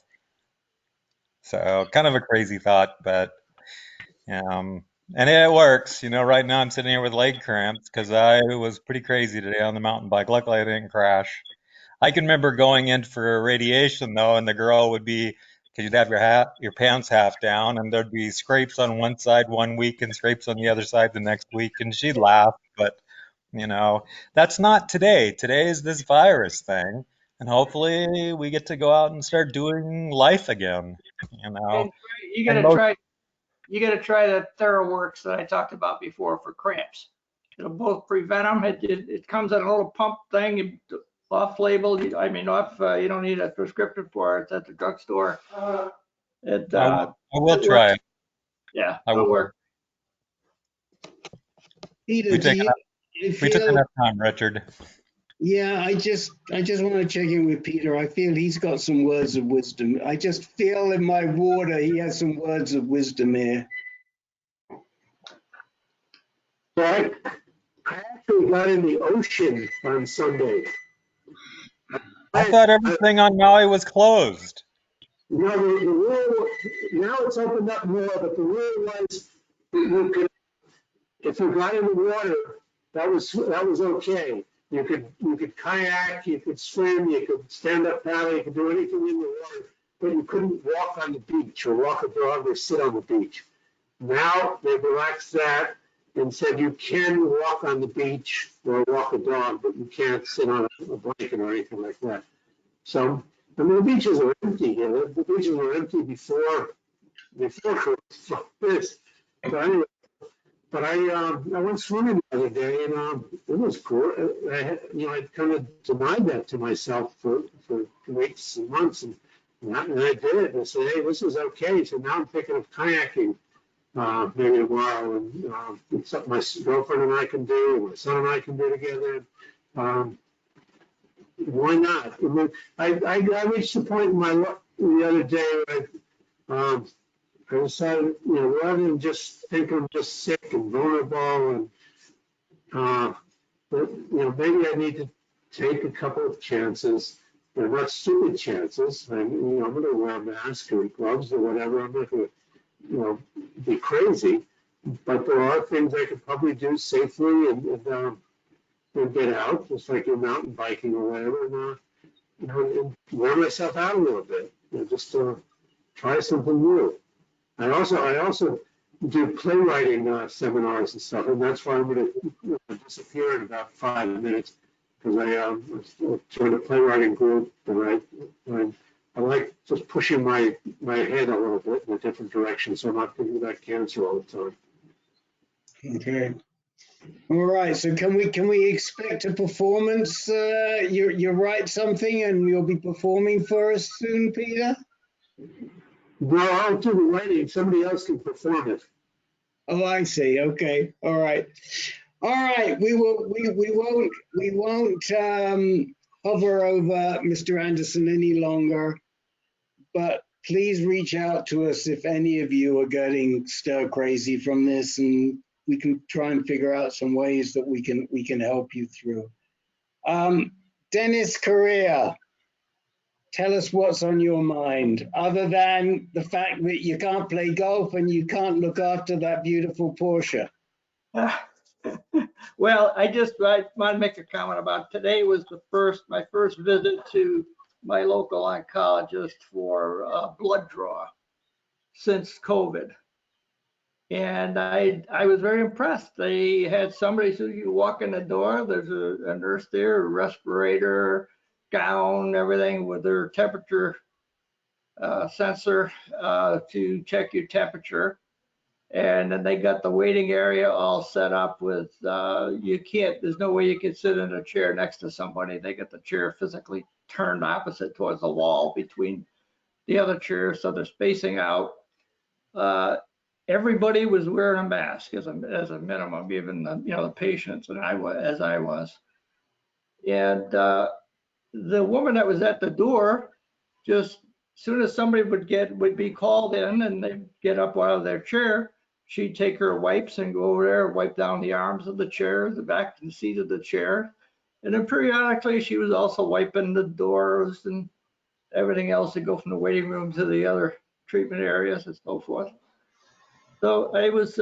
Speaker 12: So kind of a crazy thought, but and it works. You know, right now I'm sitting here with leg cramps because I was pretty crazy today on the mountain bike. Luckily, I didn't crash. I can remember going in for radiation though, and the girl would be, because you'd have your pants half down, and there'd be scrapes on one side one week and scrapes on the other side the next week, and she'd laugh. But you know, that's not today. Today is this virus thing, and hopefully we get to go out and start doing life again. You know,
Speaker 14: And you
Speaker 12: and
Speaker 14: gotta
Speaker 12: most
Speaker 14: try the TheraWorks that I talked about before for cramps. It'll both prevent them. It comes in a little pump thing, off label. I mean, you don't need a prescription for it. It's at the drugstore.
Speaker 12: I will
Speaker 14: It
Speaker 12: try
Speaker 14: works.
Speaker 12: it.
Speaker 14: Yeah,
Speaker 12: I
Speaker 14: it'll
Speaker 12: will.
Speaker 14: work.
Speaker 2: Peter,
Speaker 12: We
Speaker 2: do
Speaker 12: took
Speaker 2: you
Speaker 12: we took
Speaker 2: feel?
Speaker 12: enough time, Richard.
Speaker 2: Yeah, I just want to check in with Peter. I feel he's got some words of wisdom. I just feel in my water he has some words of wisdom here.
Speaker 17: Well, I actually got in the ocean on Sunday.
Speaker 12: I thought everything on Maui was closed.
Speaker 17: You know, the rule, now it's opened up more, but the rule was you could, if you got in the water, that was okay. You could kayak, you could swim, you could stand up paddle, you could do anything in the water, but you couldn't walk on the beach or walk a dog or sit on the beach. Now they've relaxed that and said you can walk on the beach or walk a dog, but you can't sit on a blanket or anything like that. So, I mean, the beaches are empty. You know, the beaches were empty before this. So anyway, but I went swimming the other day, and it was great. I'd kind of denied that to myself for weeks and months, and I did it. And I said, hey, this is okay. So now I'm thinking of kayaking maybe tomorrow, and it's something my girlfriend and I can do, and my son and I can do together. Why not? I reached the point in my life the other day where I decided, you know, rather than just think I'm just sick and vulnerable, and but, you know, maybe I need to take a couple of chances they're not stupid chances. I'm going to wear a mask or gloves or whatever. I'm not going to, be crazy. But there are things I could probably do safely and get out, just like you're mountain biking or whatever, and wear myself out a little bit. Just try something new. I also do playwriting seminars and stuff, and that's why I'm going to disappear in about 5 minutes, because I joined a playwriting group, and I like just pushing my head a little bit in a different direction, so I'm not thinking about cancer all the time.
Speaker 2: Okay. All right. So can we expect a performance? You write something and you'll be performing for us soon, Peter?
Speaker 17: No, I'll do the writing. Somebody else can perform it.
Speaker 2: Oh, I see. Okay. All right. All right. We won't hover over Mr. Anderson any longer, but please reach out to us if any of you are getting stir crazy from this, and we can try and figure out some ways that we can help you through. Dennis Correa, tell us what's on your mind, other than the fact that you can't play golf and you can't look after that beautiful Porsche.
Speaker 14: Well, I want to make a comment about today was my first visit to my local oncologist for blood draw since COVID. And I was very impressed. They had somebody, so you walk in the door, there's a nurse there, a respirator, gown, everything with their temperature sensor to check your temperature. And then they got the waiting area all set up with, there's no way you can sit in a chair next to somebody. They got the chair physically turned opposite towards the wall between the other chairs, so they're spacing out. Everybody was wearing a mask as a minimum, even the patients, and I was. And the woman that was at the door, just as soon as somebody would be called in and they'd get up out of their chair, she'd take her wipes and go over there and wipe down the arms of the chair, the back and seat of the chair. And then periodically she was also wiping the doors and everything else to go from the waiting room to the other treatment areas and so forth. So I was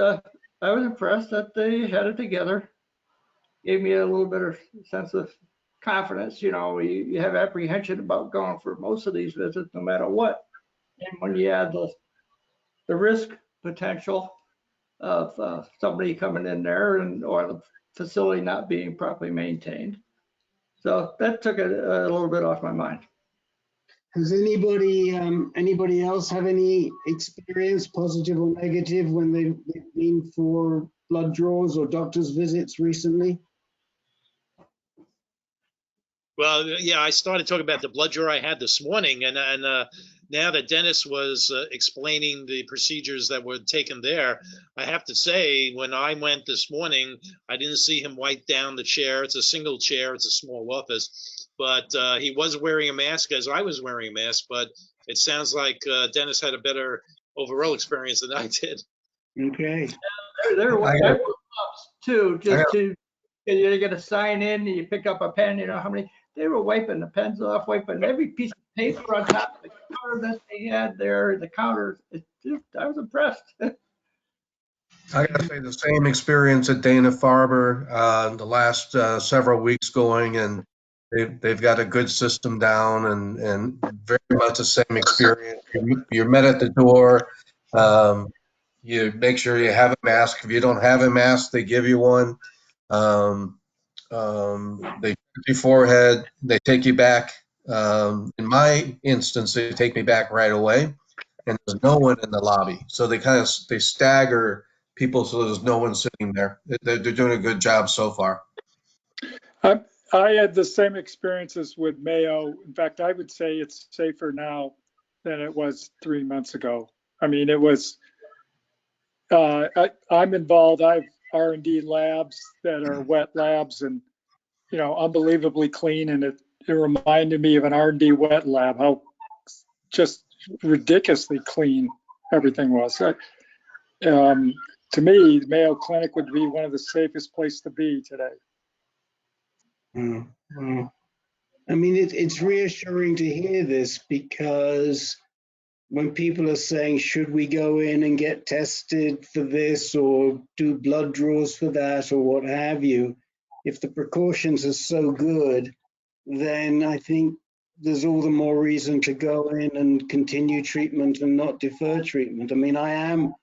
Speaker 14: impressed that they had it together. Gave me a little bit of sense of confidence. You have apprehension about going for most of these visits, no matter what. And when you add the risk potential of somebody coming in there or the facility not being properly maintained. So that took a little bit off my mind.
Speaker 2: Has anybody else have any experience, positive or negative, when they've been for blood draws or doctor's visits recently?
Speaker 11: Well, yeah, I started talking about the blood draw I had this morning, and now that Dennis was explaining the procedures that were taken there, I have to say, when I went this morning, I didn't see him wipe down the chair. It's a single chair. It's a small office. But he was wearing a mask as I was wearing a mask. But it sounds like Dennis had a better overall experience than I did.
Speaker 2: Okay.
Speaker 14: There were gloves too, you're going to sign in, and you pick up a pen, how many, they were wiping the pens off, wiping every piece of paper on top of the counter that they had there, the counters. I was impressed.
Speaker 16: I got to say the same experience at Dana-Farber the last several weeks going, and they've got a good system down, and very much the same experience. You're met at the door. You make sure you have a mask. If you don't have a mask, they give you one. They check your forehead. They take you back. In my instance, they take me back right away, and there's no one in the lobby. So they stagger people so there's no one sitting there. They're doing a good job so far.
Speaker 18: I had the same experiences with Mayo. In fact, I would say it's safer now than it was 3 months ago. I mean, it was, I'm involved. I have R&D labs that are wet labs and, unbelievably clean. And it reminded me of an R&D wet lab, how just ridiculously clean everything was. To me, the Mayo Clinic would be one of the safest places to be today.
Speaker 2: I mean, it's reassuring to hear this, because when people are saying, should we go in and get tested for this or do blood draws for that or what have you, if the precautions are so good, then I think there's all the more reason to go in and continue treatment and not defer treatment. I mean, I am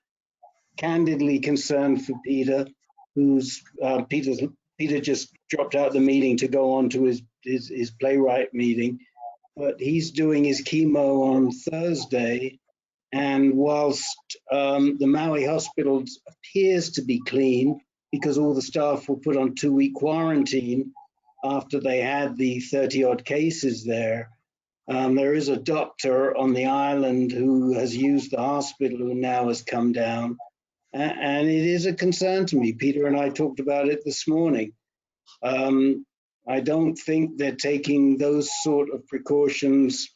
Speaker 2: candidly concerned for Peter, who's Peter just dropped out the meeting to go on to his playwright meeting, but he's doing his chemo on Thursday. And whilst the Maui hospital appears to be clean, because all the staff were put on 2-week quarantine after they had the 30-odd cases there, there is a doctor on the island who has used the hospital who now has come down. And it is a concern to me. Peter and I talked about it this morning. I don't think they're taking those sort of precautions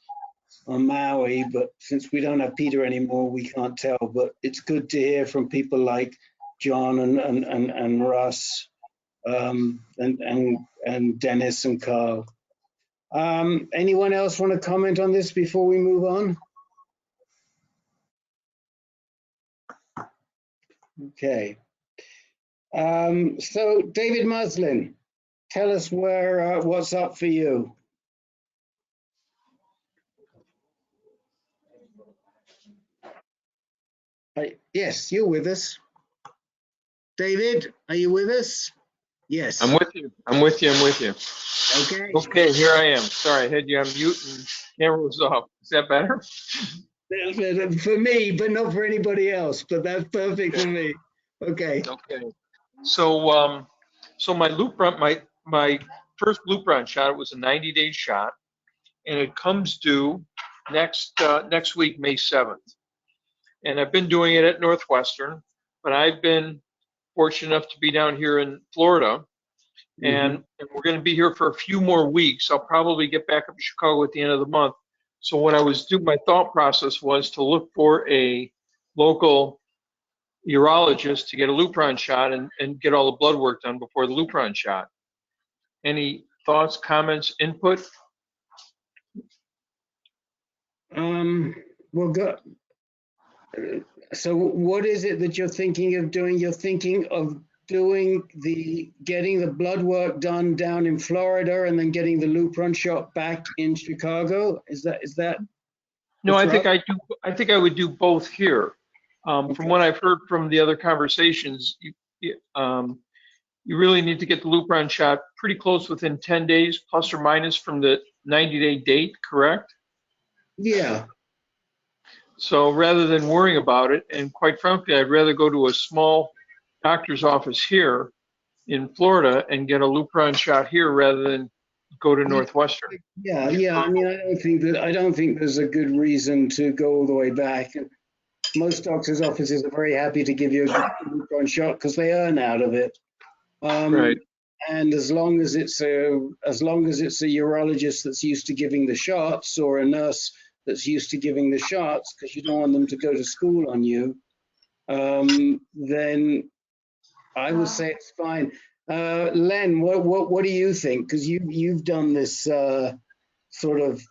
Speaker 2: on Maui, but since we don't have Peter anymore, we can't tell. But it's good to hear from people like John and Russ and Dennis and Carl. Anyone else want to comment on this before we move on? Okay. So David Muslin, tell us what's up for you. Yes, you're with us. David, are you with us? Yes.
Speaker 15: I'm with you. I'm with you. I'm with you.
Speaker 2: Okay.
Speaker 15: Okay, here I am. Sorry, I had you on mute and camera was off. Is that better?
Speaker 2: For me, but not for anybody else. But that's perfect for me. Okay.
Speaker 15: Okay. So, so my Lupron, my first Lupron shot, it was a 90-day shot, and it comes due next week, May 7th. And I've been doing it at Northwestern, but I've been fortunate enough to be down here in Florida, and we're going to be here for a few more weeks. I'll probably get back up to Chicago at the end of the month. So what I was doing, my thought process was to look for a local urologist to get a Lupron shot and get all the blood work done before the Lupron shot. Any thoughts, comments, input?
Speaker 2: Well, good. So what is it that you're thinking of doing? You're thinking of getting the blood work done down in Florida and then getting the Lupron shot back in Chicago? Is that?
Speaker 15: No, I think I would do both here. From what I've heard from the other conversations, you really need to get the Lupron shot pretty close within 10 days, plus or minus from the 90-day date, correct?
Speaker 2: Yeah.
Speaker 15: So rather than worrying about it, and quite frankly, I'd rather go to a small doctor's office here in Florida and get a Lupron shot here rather than go to Northwestern.
Speaker 2: Yeah. I mean, I don't think there's a good reason to go all the way back. Most doctors' offices are very happy to give you a Lupron shot because they earn out of it.
Speaker 15: Right.
Speaker 2: And as long as it's a urologist that's used to giving the shots, or a nurse that's used to giving the shots, because you don't want them to go to school on you, then I would say it's fine. Len, what do you think? Because you've done this sort of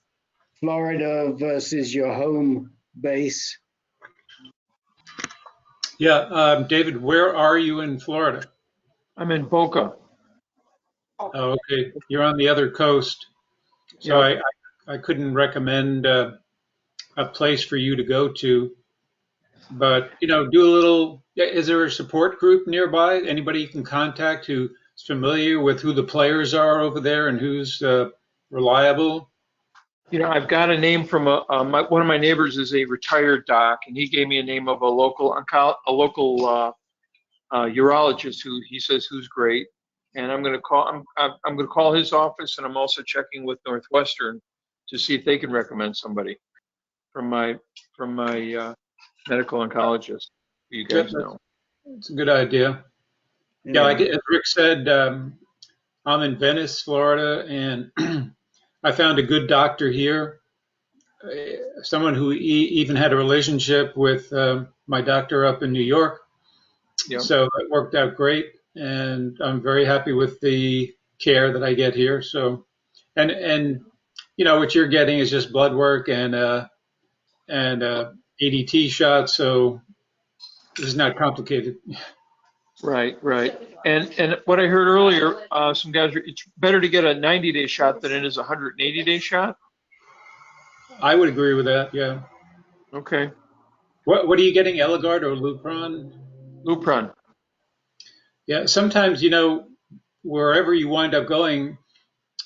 Speaker 2: Florida versus your home base.
Speaker 7: Yeah, David, where are you in Florida?
Speaker 15: I'm in Boca.
Speaker 7: Oh, okay, you're on the other coast, so I couldn't recommend a place for you to go to. But do a little. Is there a support group nearby? Anybody you can contact who's familiar with who the players are over there and who's reliable?
Speaker 15: I've got a name from one of my neighbors is a retired doc, and he gave me a name of a local urologist who he says who's great. And I'm going to call. I'm going to call his office, and I'm also checking with Northwestern to see if they can recommend somebody from my medical oncologist. You guys know.
Speaker 7: It's a good idea. Yeah, like as Rick said, I'm in Venice, Florida, and I found a good doctor here, someone who even had a relationship with my doctor up in New York. Yep. So it worked out great, and I'm very happy with the care that I get here. So And you know what you're getting is just blood work and ADT shot, so this is not complicated.
Speaker 15: Right, right. And what I heard earlier, some guys, it's better to get a 90-day shot than it is a 180-day shot.
Speaker 7: I would agree with that. Yeah.
Speaker 15: Okay.
Speaker 7: What are you getting? Eligard or Lupron?
Speaker 15: Lupron.
Speaker 7: Yeah. Sometimes, you know, wherever you wind up going,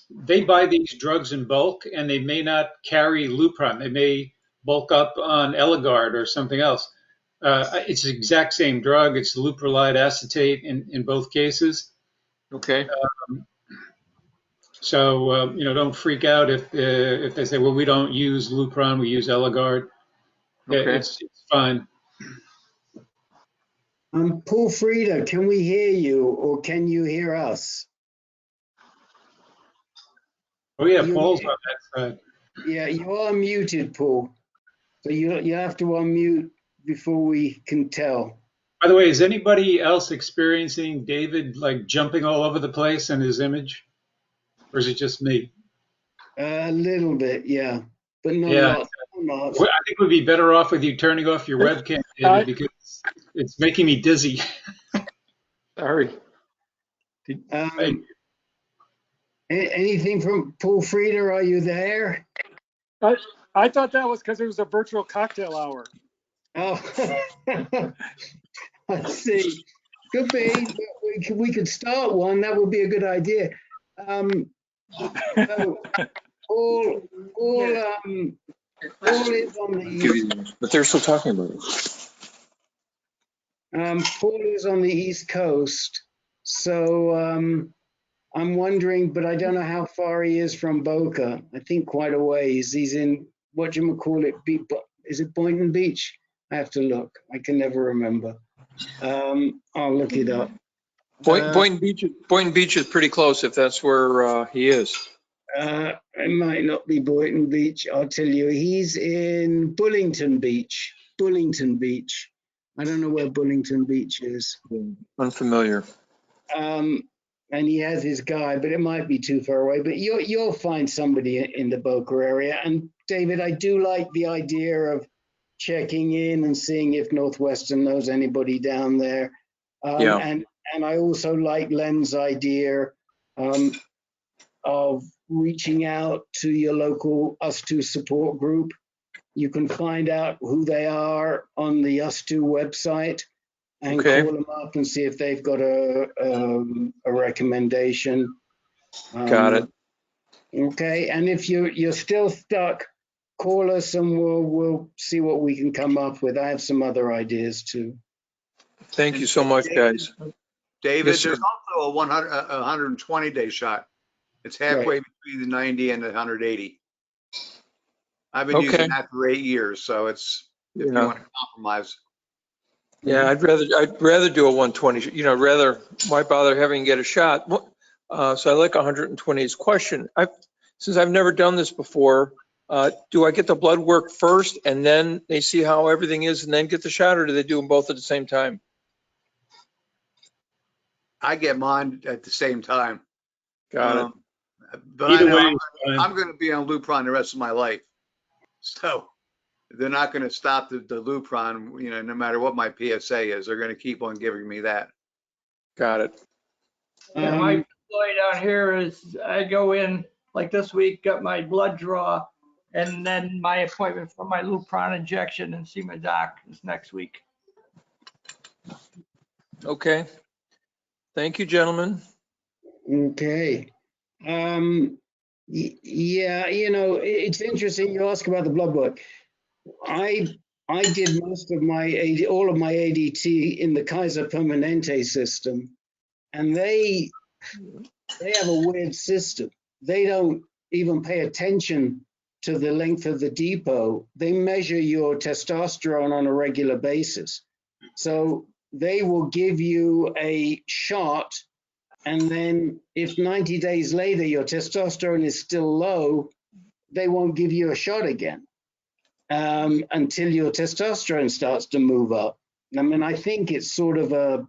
Speaker 7: they buy these drugs in bulk, and they may not carry Lupron. They may bulk up on Eligard or something else. It's the exact same drug. It's leuprolide acetate in both cases.
Speaker 15: Okay.
Speaker 7: So you know, don't freak out if they say, well, we don't use Lupron, we use Eligard.
Speaker 15: Okay.
Speaker 7: It's fine.
Speaker 2: Paul Freda, can we hear you, or can you hear us?
Speaker 7: Oh yeah, Paul's on that side.
Speaker 2: Yeah, you are muted, Paul. So you have to unmute before we can tell.
Speaker 7: By the way, is anybody else experiencing David like jumping all over the place in his image? Or is it just me?
Speaker 2: A little bit, yeah. But not
Speaker 7: Yeah.
Speaker 2: a lot.
Speaker 7: I think we'd be better off with you turning off your webcam, David, because it's making me dizzy.
Speaker 15: Sorry.
Speaker 2: Anything from Paul Freda? Are you there?
Speaker 18: I thought that was because it was a virtual cocktail hour.
Speaker 2: Oh, I see. Could be. We could start one. That would be a good idea. So Paul is on the.
Speaker 15: But they're still talking about it.
Speaker 2: Paul is on the East Coast, so I'm wondering, but I don't know how far he is from Boca. I think quite a ways. He's in is it Boynton Beach? I have to look. I can never remember. I'll look it up.
Speaker 15: Boynton Beach is pretty close if that's where he is.
Speaker 2: It might not be Boynton Beach. I'll tell you. He's in Bullington Beach. Bullington Beach. I don't know where Bullington Beach is.
Speaker 15: Unfamiliar.
Speaker 2: And he has his guy, but it might be too far away. But you'll find somebody in the Boca area. And David, I do like the idea of checking in and seeing if Northwestern knows anybody down there. And I also like Len's idea of reaching out to your local US2 support group. You can find out who they are on the US2 website and call them up and see if they've got a recommendation.
Speaker 15: Got it.
Speaker 2: Okay, and if you're still stuck, call us and we'll see what we can come up with. I have some other ideas too.
Speaker 15: Thank you so much, guys.
Speaker 3: David,
Speaker 15: Yes, sir.
Speaker 3: there's also a 120-day shot. It's halfway between the 90 and the 180. I've been using that for 8 years, so it's if you want to compromise.
Speaker 15: Yeah, I'd rather do a 120. You know, why bother having to get a shot? So I like 120's question. Since I've never done this before, do I get the blood work first and then they see how everything is and then get the shot, or do they do them both at the same time?
Speaker 3: I get mine at the same time.
Speaker 15: Got it.
Speaker 3: But
Speaker 7: Either
Speaker 3: I know
Speaker 7: way,
Speaker 3: I'm going to be on Lupron the rest of my life. So they're not going to stop the Lupron, you know, no matter what my PSA is. They're going to keep on giving me that.
Speaker 15: Got it.
Speaker 14: My employee down here is I go in like this week, got my blood draw, and then my appointment for my Lupron injection and see my doc is next week.
Speaker 15: Okay. Thank you, gentlemen.
Speaker 2: Okay. Yeah, you know, it's interesting you ask about the blood work. I did most of all of my ADT in the Kaiser Permanente system, and they have a weird system. They don't even pay attention to the length of the depot. They measure your testosterone on a regular basis. So they will give you a shot, and then if 90 days later your testosterone is still low, they won't give you a shot again until your testosterone starts to move up. I mean, I think it's sort of a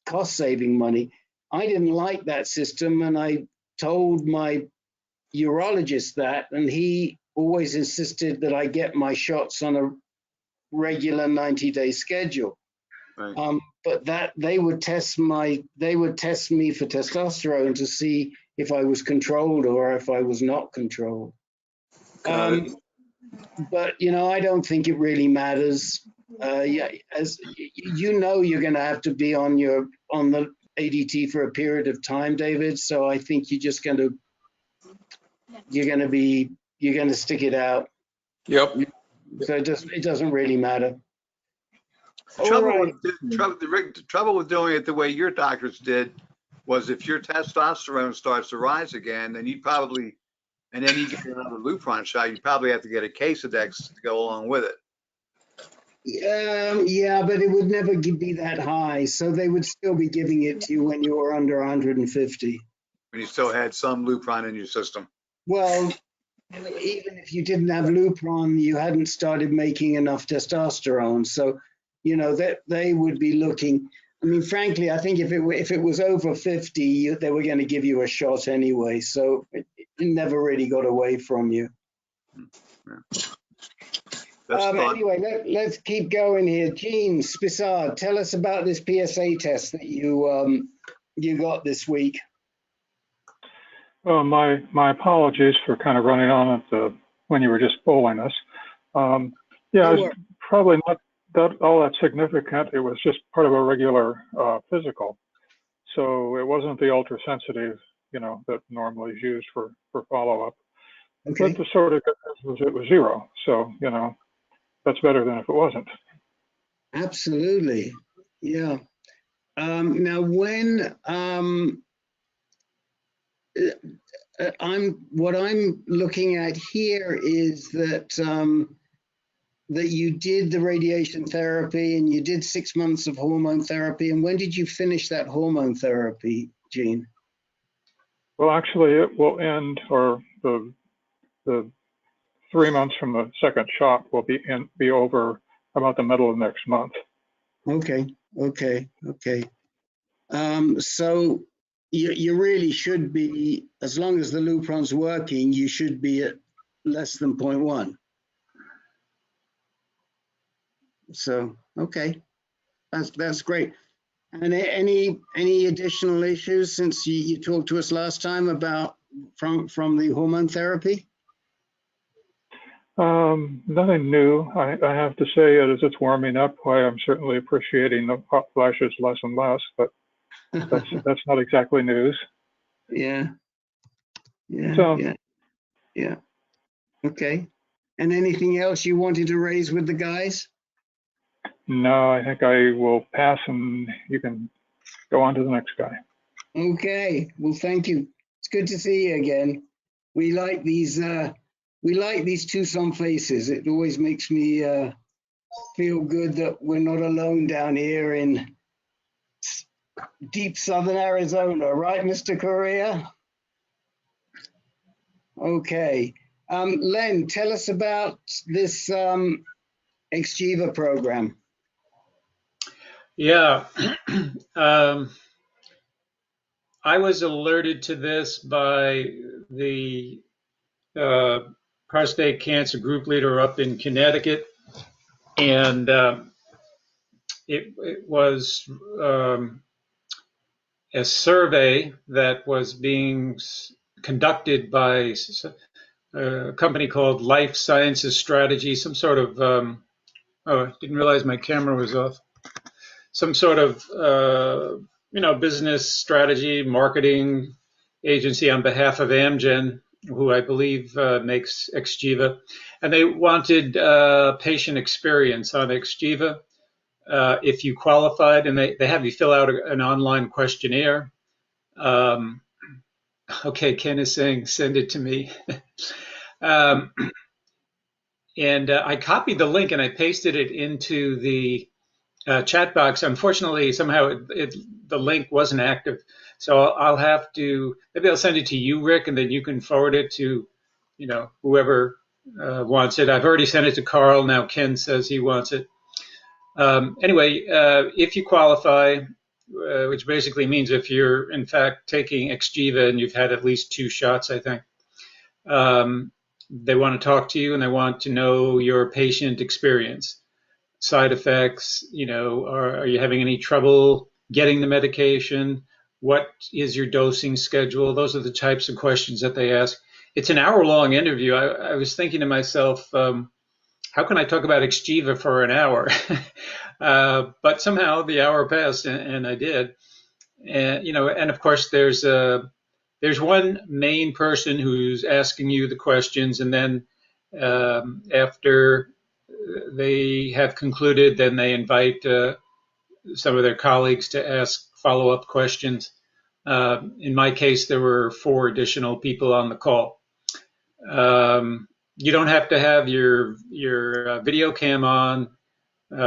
Speaker 2: cost-saving money. I didn't like that system, and I told my urologist that, and he always insisted that I get my shots on a regular 90-day schedule.
Speaker 3: Right.
Speaker 2: But that they would test me for testosterone to see if I was controlled or if I was not controlled.
Speaker 3: Got it.
Speaker 2: But I don't think it really matters. Yeah, as you know, you're going to have to be on the ADT for a period of time, David. So I think you're going to stick it out.
Speaker 10: Yep.
Speaker 2: So it doesn't really matter.
Speaker 3: The trouble with doing it the way your doctors did was if your testosterone starts to rise again, then you probably, and then you get another Lupron shot, you probably have to get a Casodex to go along with it.
Speaker 2: Yeah, but it would never be that high. So they would still be giving it to you when you were under 150.
Speaker 3: When you still had some Lupron in your system.
Speaker 2: Well, even if you didn't have Lupron, you hadn't started making enough testosterone. So, that they would be looking. I mean, frankly, I think if it was over 50, they were going to give you a shot anyway. So it never really got away from you. Anyway, let's keep going here. Jean Spissard, tell us about this PSA test that you got this week.
Speaker 9: Well, my apologies for kind of running on at when you were just polling us. It's probably not all that significant. It was just part of a regular physical. So it wasn't the ultra sensitive, that normally is used for follow-up.
Speaker 2: Okay.
Speaker 9: But the sort of good news was it was 0. So, that's better than if it wasn't.
Speaker 2: Absolutely. Yeah. Now, when what I'm looking at here is that that you did the radiation therapy and you did 6 months of hormone therapy. And when did you finish that hormone therapy, Gene?
Speaker 9: Well, actually, it will end, or the 3 months from the second shot will be over about the middle of next month.
Speaker 2: Okay. So you really should be, as long as the Lupron's working, you should be at less than 0.1. So, okay, that's great. And any additional issues since you talked to us last time about from the hormone therapy?
Speaker 9: Nothing new. I have to say, as it's warming up, why I'm certainly appreciating the hot flashes less and less, but that's not exactly news.
Speaker 2: Yeah.
Speaker 9: So,
Speaker 2: Yeah. Okay. And anything else you wanted to raise with the guys?
Speaker 9: No, I think I will pass and you can go on to the next guy.
Speaker 2: Okay. Well, thank you. It's good to see you again. We like these Tucson faces. It always makes me feel good that we're not alone down here in deep southern Arizona, right, Mr. Correa? Okay. Len, tell us about this Xgeva program.
Speaker 7: Yeah. I was alerted to this by the prostate cancer group leader up in Connecticut, and it was a survey that was being conducted by a company called Life Sciences Strategy, some sort of, oh, I didn't realize my camera was off, some sort of, business strategy, marketing agency on behalf of AnCan, who I believe makes Xgeva. And they wanted patient experience on Xgeva. If you qualified, and they have you fill out an online questionnaire. Okay, Ken is saying, send it to me. And I copied the link and I pasted it into the chat box. Unfortunately, somehow the link wasn't active. So I'll have to, maybe I'll send it to you, Rick, and then you can forward it to, whoever wants it. I've already sent it to Carl. Now Ken says he wants it. Anyway, if you qualify, which basically means if you're in fact taking Xgeva and you've had at least 2 shots, I think, They want to talk to you and they want to know your patient experience, side effects. Are you having any trouble getting the medication? What is your dosing schedule? Those are the types of questions that they ask. It's an hour-long interview. I was thinking to myself, how can I talk about Xgeva for an hour? But somehow the hour passed, and I did. And of course there's one main person who's asking you the questions, and then after they have concluded, then they invite some of their colleagues to ask follow-up questions. In my case, there were 4 additional people on the call. You don't have to have your video cam on. As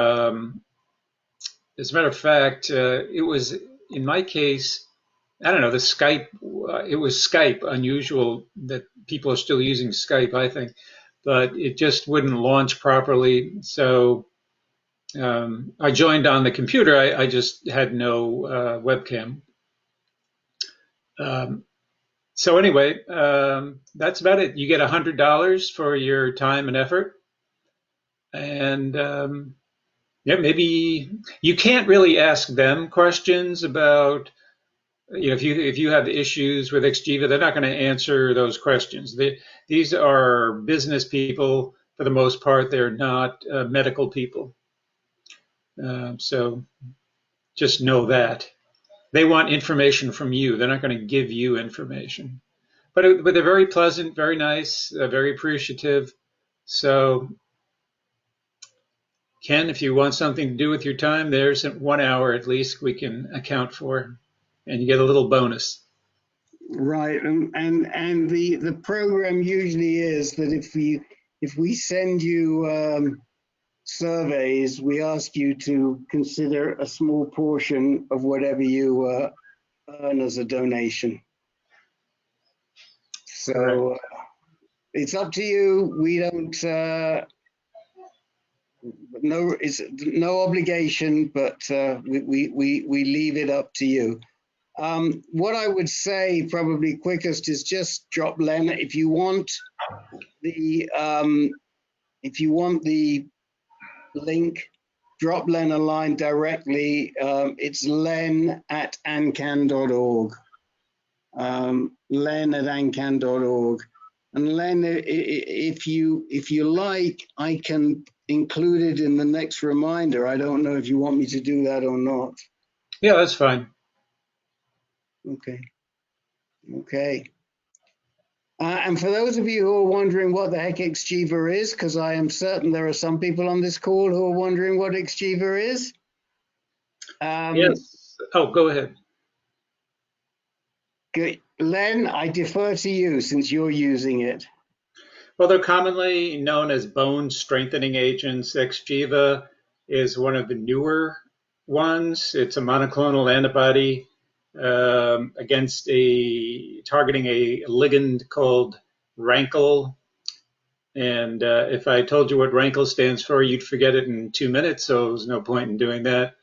Speaker 7: a matter of fact, it was, in my case, I don't know, the Skype, it was Skype, unusual that people are still using Skype, I think, but it just wouldn't launch properly. So I joined on the computer. I just had no webcam. So anyway, that's about it. You get $100 for your time and effort. And yeah, maybe you can't really ask them questions about, if you have issues with Xgeva, they're not going to answer those questions. These are business people for the most part. They're not medical people. So just know that. They want information from you. They're not going to give you information. But they're very pleasant, very nice, very appreciative. So Ken, if you want something to do with your time, there's 1 hour at least we can account for, and you get a little bonus.
Speaker 2: Right, and the program usually is that if we send you surveys, we ask you to consider a small portion of whatever you earn as a donation. So it's up to you. We don't. It's no obligation, but we leave it up to you. What I would say probably quickest is just drop Len if you want the link. Drop Len a line directly. It's len@ancan.org. Len@ancan.org. And Len, if you like, I can include it in the next reminder. I don't know if you want me to do that or not.
Speaker 7: Yeah, that's fine.
Speaker 2: Okay. And for those of you who are wondering what the heck Xgeva is, because I am certain there are some people on this call who are wondering what Xgeva is.
Speaker 7: Yes. Oh, go ahead.
Speaker 2: Good. Len, I defer to you since you're using it.
Speaker 7: Well, they're commonly known as bone strengthening agents. Xgeva is one of the newer ones. It's a monoclonal antibody against targeting a ligand called RANKL. And if I told you what RANKL stands for, you'd forget it in 2 minutes, so there's no point in doing that.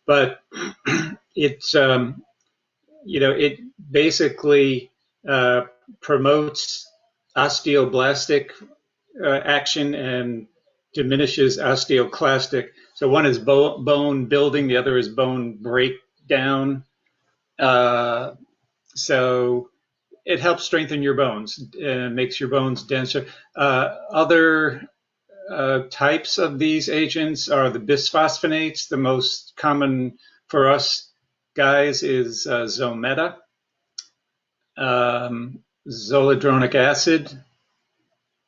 Speaker 7: But it's, it basically promotes osteoblastic action and diminishes osteoclastic. So one is bone building, the other is bone breakdown. So it helps strengthen your bones and makes your bones denser. Other types of these agents are the bisphosphonates. The most common for us guys is Zometa, zoledronic acid.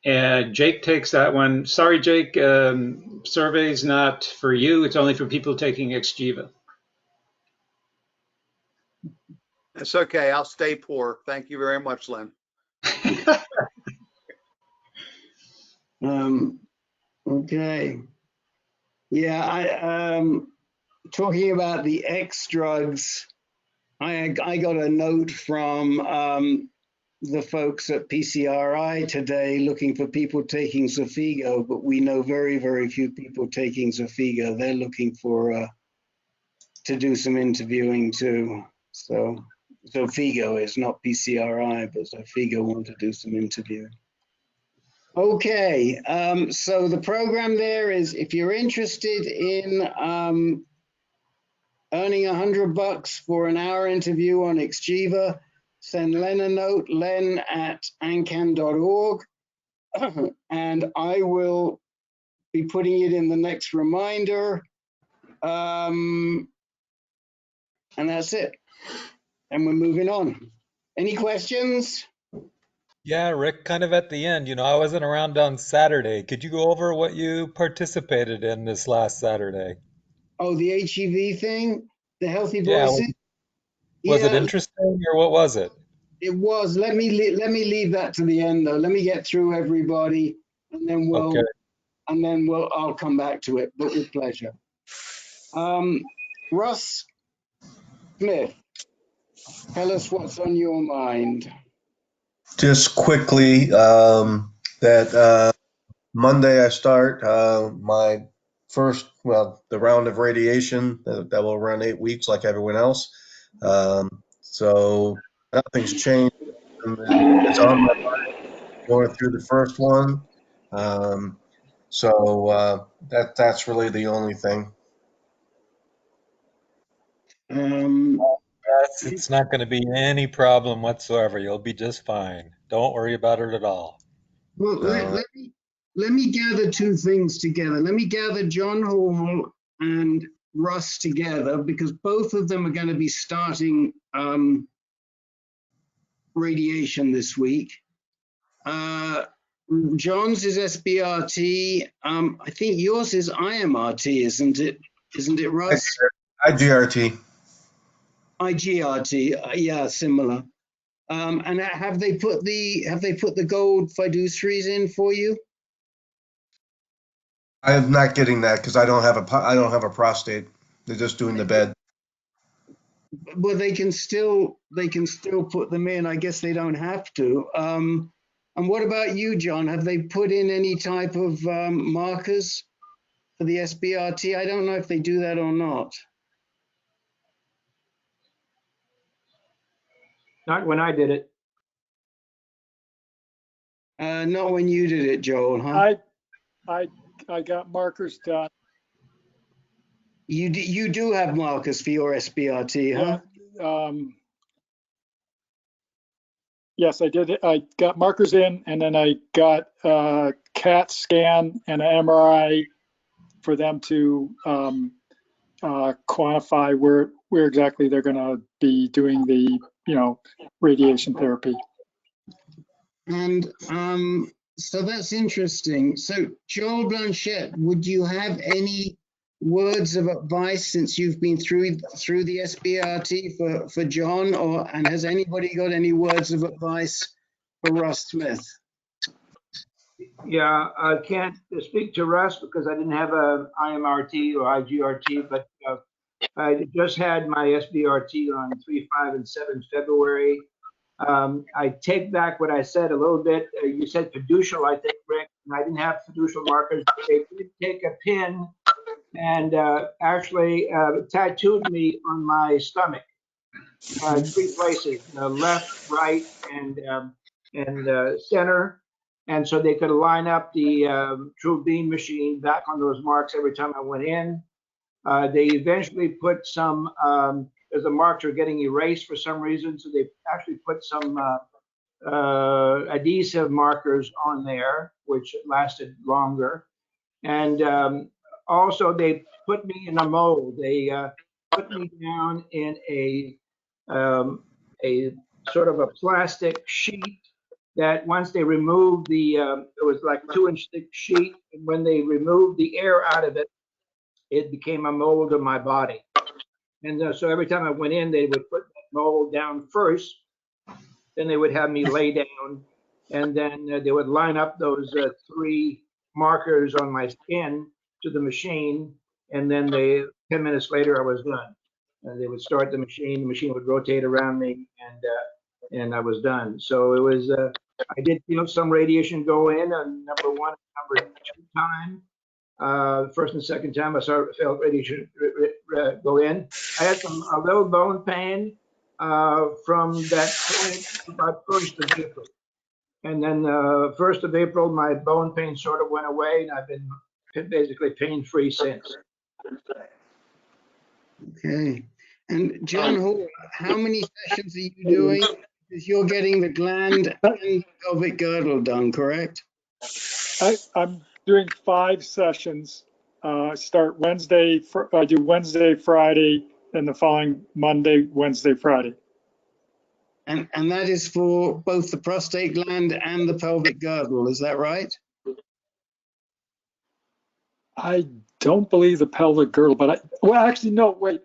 Speaker 7: And Jake takes that one. Sorry, Jake, survey's not for you. It's only for people taking Xgeva.
Speaker 3: That's okay. I'll stay poor. Thank you very much, Len.
Speaker 2: Okay. Yeah, talking about the X drugs, I got a note from the folks at PCRI today looking for people taking Xofigo, but we know very, very few people taking Xofigo. They're looking for to do some interviewing too. So Zofigo is, not PCRI, but Zofigo want to do some interviewing. Okay, so the program there is, if you're interested in earning $100 for an hour interview on Xgeva, send Len a note, len@ancan.org, and I will be putting it in the next reminder. And that's it. And we're moving on. Any questions?
Speaker 12: Yeah, Rick, kind of at the end, I wasn't around on Saturday. Could you go over what you participated in this last Saturday?
Speaker 2: Oh, the HEV thing, the Healthy
Speaker 12: Yeah,
Speaker 2: Voices.
Speaker 12: was it
Speaker 2: Yeah,
Speaker 12: interesting or what was it?
Speaker 2: it was. Let me leave that to the end though. Let me get through everybody, and then
Speaker 12: Okay.
Speaker 2: I'll come back to it, but with pleasure. Russ Smith, tell us what's on your mind.
Speaker 16: Just quickly, that Monday I start my first, the round of radiation that will run 8 weeks like everyone else. So nothing's changed. It's on my mind going through the first one. So that's really the only thing.
Speaker 12: Yes, it's not going to be any problem whatsoever. You'll be just fine. Don't worry about it at all.
Speaker 2: Well, let me gather two things together. Let me gather John Hall and Russ together, because both of them are going to be starting radiation this week. John's is SBRT. I think yours is IMRT, isn't it? Isn't it, Russ?
Speaker 16: IGRT.
Speaker 2: IGRT. Yeah, similar. And have they put the gold fiduciaries in for you?
Speaker 16: I'm not getting that because I don't have a prostate. They're just doing the bed.
Speaker 2: Well, they can still put them in. I guess they don't have to. And what about you, John? Have they put in any type of markers for the SBRT? I don't know if they do that or not.
Speaker 19: Not when I did it.
Speaker 2: Not when you did it, Joel, huh?
Speaker 18: I got markers done.
Speaker 2: You do have markers for your SBRT, huh?
Speaker 18: Yeah, yes, I did. I got markers in, and then I got a CAT scan and an MRI for them to quantify where exactly they're going to be doing the radiation therapy.
Speaker 2: And so that's interesting. So Joel Blanchette, would you have any words of advice since you've been through the SBRT for John, and has anybody got any words of advice for Russ Smith?
Speaker 19: Yeah, I can't speak to Russ because I didn't have a IMRT or IGRT, but I just had my SBRT on 3, 5, and 7 February. I take back what I said a little bit. You said fiducial, I think, Rick, and I didn't have fiducial markers. They did take a pin and actually tattooed me on my stomach, 3 places, left, right, and center. And so they could line up the True Beam machine back on those marks every time I went in. They eventually put some, as the marks are getting erased for some reason, so they actually put some adhesive markers on there, which lasted longer. And also they put me in a mold. They put me down in a sort of a plastic sheet that once they removed it was like a 2-inch thick sheet, and when they removed the air out of it, it became a mold of my body. And so every time I went in, they would put that mold down first, then they would have me lay down, and then they would line up those 3 markers on my skin to the machine, and then 10 minutes later I was done. And they would start the machine would rotate around me, and I was done. So it was, I did feel some radiation go in on number 1 and number 2 time. First and second time I felt radiation go in. I had a little bone pain, from that point about 1st of April. And then 1st of April, my bone pain sort of went away, and I've been basically pain-free since.
Speaker 2: Okay. And John Hall, how many sessions are you doing? Because you're getting the gland and pelvic girdle done, correct?
Speaker 18: I'm doing 5 sessions. Start Wednesday, I do Wednesday, Friday, and the following Monday, Wednesday, Friday.
Speaker 2: And that is for both the prostate gland and the pelvic girdle, is that right?
Speaker 18: I don't believe the pelvic girdle, but well, actually, no, wait.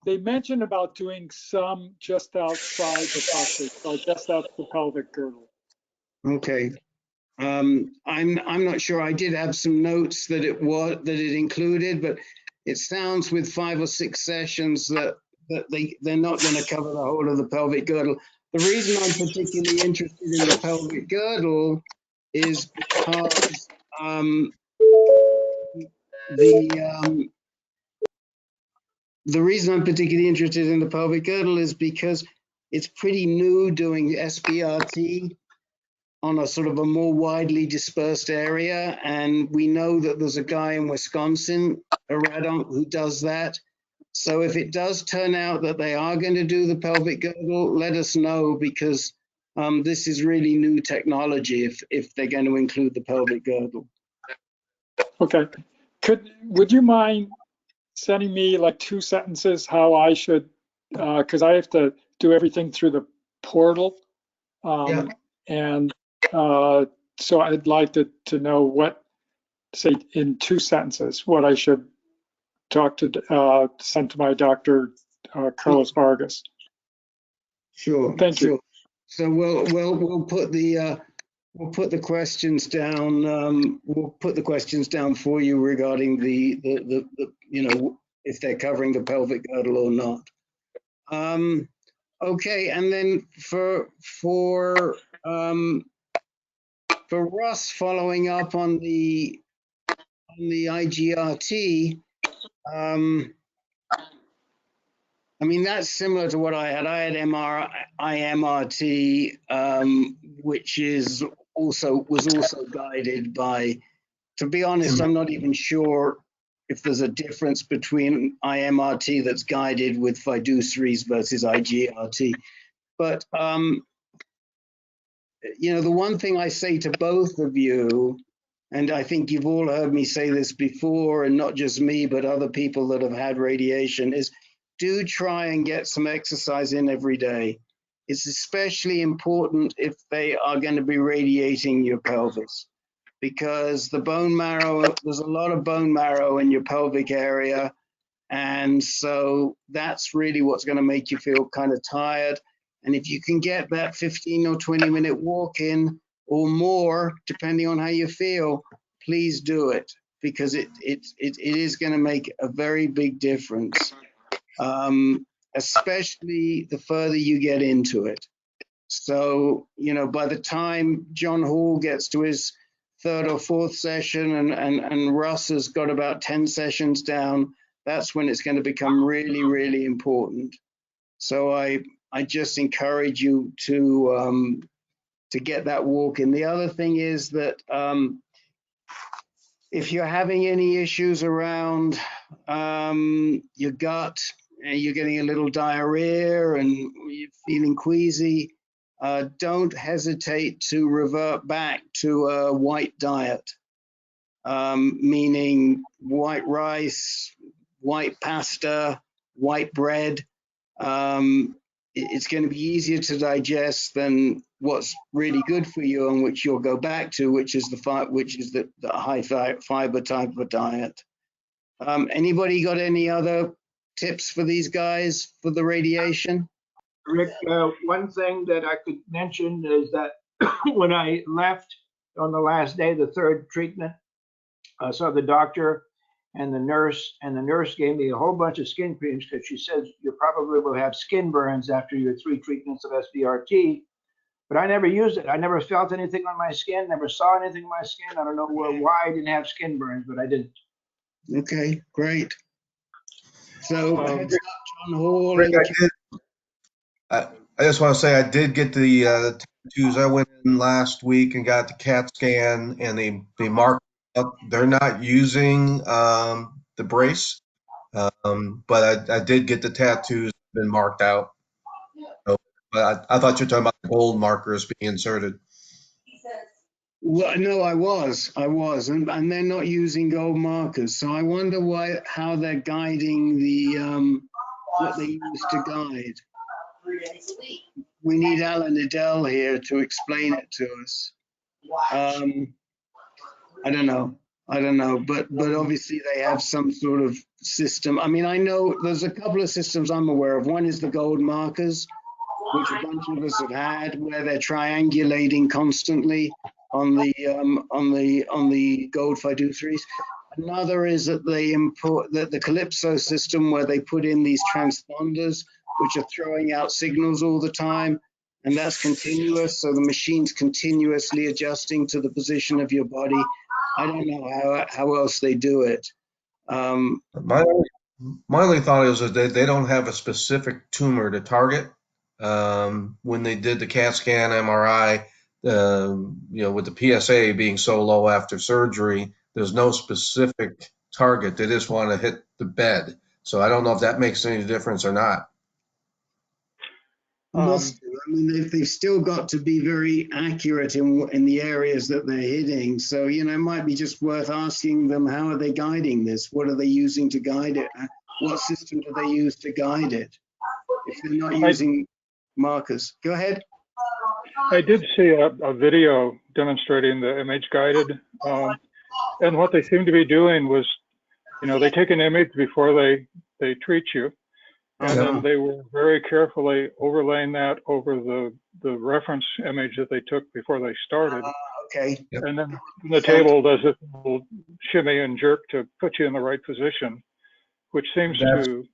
Speaker 18: They mentioned about doing some just outside the prostate, so I guess that's the pelvic girdle.
Speaker 2: Okay. I'm not sure. I did have some notes that it included, but it sounds with 5 or 6 sessions that they're not going to cover the whole of the pelvic girdle. The reason I'm particularly interested in the pelvic girdle is because the reason I'm particularly interested in the pelvic girdle is because it's pretty new doing SBRT on a sort of a more widely dispersed area. And we know that there's a guy in Wisconsin, a Radon, who does that. So if it does turn out that they are going to do the pelvic girdle, let us know, because this is really new technology if they're going to include the pelvic girdle.
Speaker 18: Okay. Would you mind sending me like 2 sentences how I should, because I have to do everything through the portal.
Speaker 2: Yeah.
Speaker 18: And so I'd like to know what, say in 2 sentences, what I should send to my doctor, Carlos Vargas.
Speaker 2: Sure.
Speaker 18: Thank you.
Speaker 2: So we'll put the questions down. We'll put the questions down for you regarding the if they're covering the pelvic girdle or not. Okay, and then for Russ, following up on the IGRT, I mean, that's similar to what I had. I had IMRT, which was also guided by, to be honest, I'm not even sure if there's a difference between IMRT that's guided with fiduciaries versus IGRT. But, the one thing I say to both of you, and I think you've all heard me say this before, and not just me, but other people that have had radiation, is do try and get some exercise in every day. It's especially important if they are going to be radiating your pelvis, because the bone marrow, there's a lot of bone marrow in your pelvic area. And so that's really what's going to make you feel kind of tired. And if you can get that 15 or 20-minute walk in or more, depending on how you feel, please do it, because it is going to make a very big difference, especially the further you get into it. So, by the time John Hall gets to his 3rd or 4th session and Russ has got about 10 sessions down, that's when it's going to become really, really important. So I just encourage you to get that walk in. The other thing is that if you're having any issues around your gut, and you're getting a little diarrhea and you're feeling queasy, don't hesitate to revert back to a white diet, meaning white rice, white pasta, white bread. It's going to be easier to digest than what's really good for you and which you'll go back to, which is the high fiber type of diet. Anybody got any other tips for these guys for the radiation?
Speaker 19: Rick, one thing that I could mention is that when I left on the last day, the 3rd treatment, I saw the doctor and the nurse gave me a whole bunch of skin creams because she says you probably will have skin burns after your 3 treatments of SBRT. But I never used it. I never felt anything on my skin, never saw anything on my skin. I don't know why I didn't have skin burns, but I didn't.
Speaker 2: Okay, great. So heads up, John Hall.
Speaker 16: Rick, I just want to say I did get the tattoos. I went in last week and got the CAT scan, and they marked up. They're not using the brace, but I did get the tattoos been marked out. So, but I thought you were talking about the gold markers being inserted.
Speaker 2: Well, no, I was, and they're not using gold markers. So I wonder how they're guiding the what they use to guide. We need Alan Adele here to explain it to us. I don't know, but obviously they have some sort of system. I mean, I know there's a couple of systems I'm aware of. One is the gold markers, which a bunch of us have had, where they're triangulating constantly on the gold fiduciaries. Another is that they import the Calypso system, where they put in these transponders, which are throwing out signals all the time, and that's continuous. So the machine's continuously adjusting to the position of your body. I don't know how else they do it.
Speaker 16: My only thought is that they don't have a specific tumor to target. When they did the CAT scan, MRI, with the PSA being so low after surgery, there's no specific target. They just want to hit the bed. So I don't know if that makes any difference or not.
Speaker 2: Must do. I mean, they've still got to be very accurate in the areas that they're hitting. So, it might be just worth asking them, how are they guiding this? What are they using to guide it? What system do they use to guide it? If they're not using markers. Go ahead.
Speaker 9: I did see a video demonstrating the image guided. And what they seem to be doing was, they take an image before they treat you. And then they were very carefully overlaying that over the reference image that they took before they started.
Speaker 2: Okay.
Speaker 9: And then the table does this little shimmy and jerk to put you in the right position, which seems to,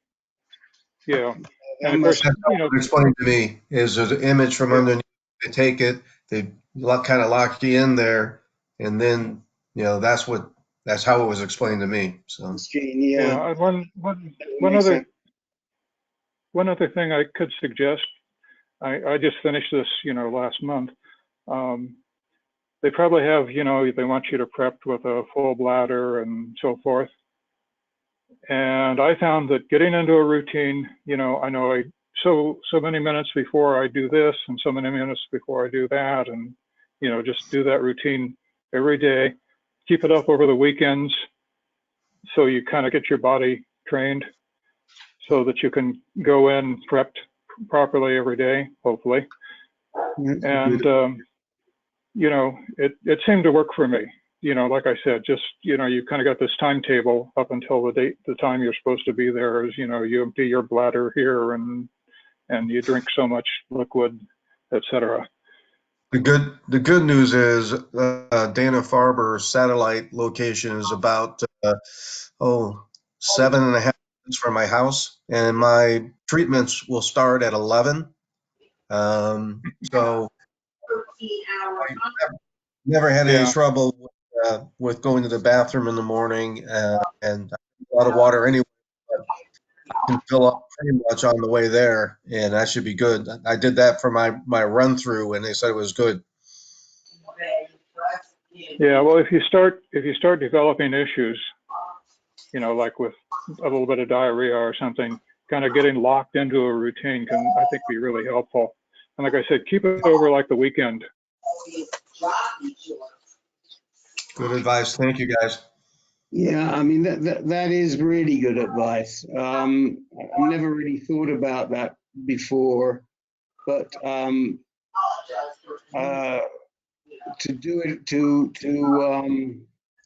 Speaker 9: And of course,
Speaker 16: That's what explained to me is there's an image from underneath. They take it, they kind of lock you in there, and then that's how it was explained to me. So
Speaker 9: yeah. And one other thing I could suggest, I just finished this, last month. They probably have, they want you to prep with a full bladder and so forth. And I found that getting into a routine, I know so many minutes before I do this and so many minutes before I do that, and, just do that routine every day, keep it up over the weekends so you kind of get your body trained so that you can go in prepped properly every day, hopefully. And, it seemed to work for me. Like I said, just, you kind of got this timetable up until the time you're supposed to be there is, you empty your bladder here and you drink so much liquid, etc.
Speaker 16: The good news is Dana-Farber's satellite location is about 7.5 minutes from my house, and my treatments will start at 11. So I never had any trouble with going to the bathroom in the morning, and a lot of water anyway. But I can fill up pretty much on the way there, and that should be good. I did that for my run through, and they said it was good.
Speaker 9: Yeah, well, if you start developing issues, like with a little bit of diarrhea or something, kind of getting locked into a routine can, I think, be really helpful. And like I said, keep it over like the weekend.
Speaker 16: Good advice. Thank you, guys.
Speaker 2: Yeah, I mean, that is really good advice. I've never really thought about that before, but to do it, to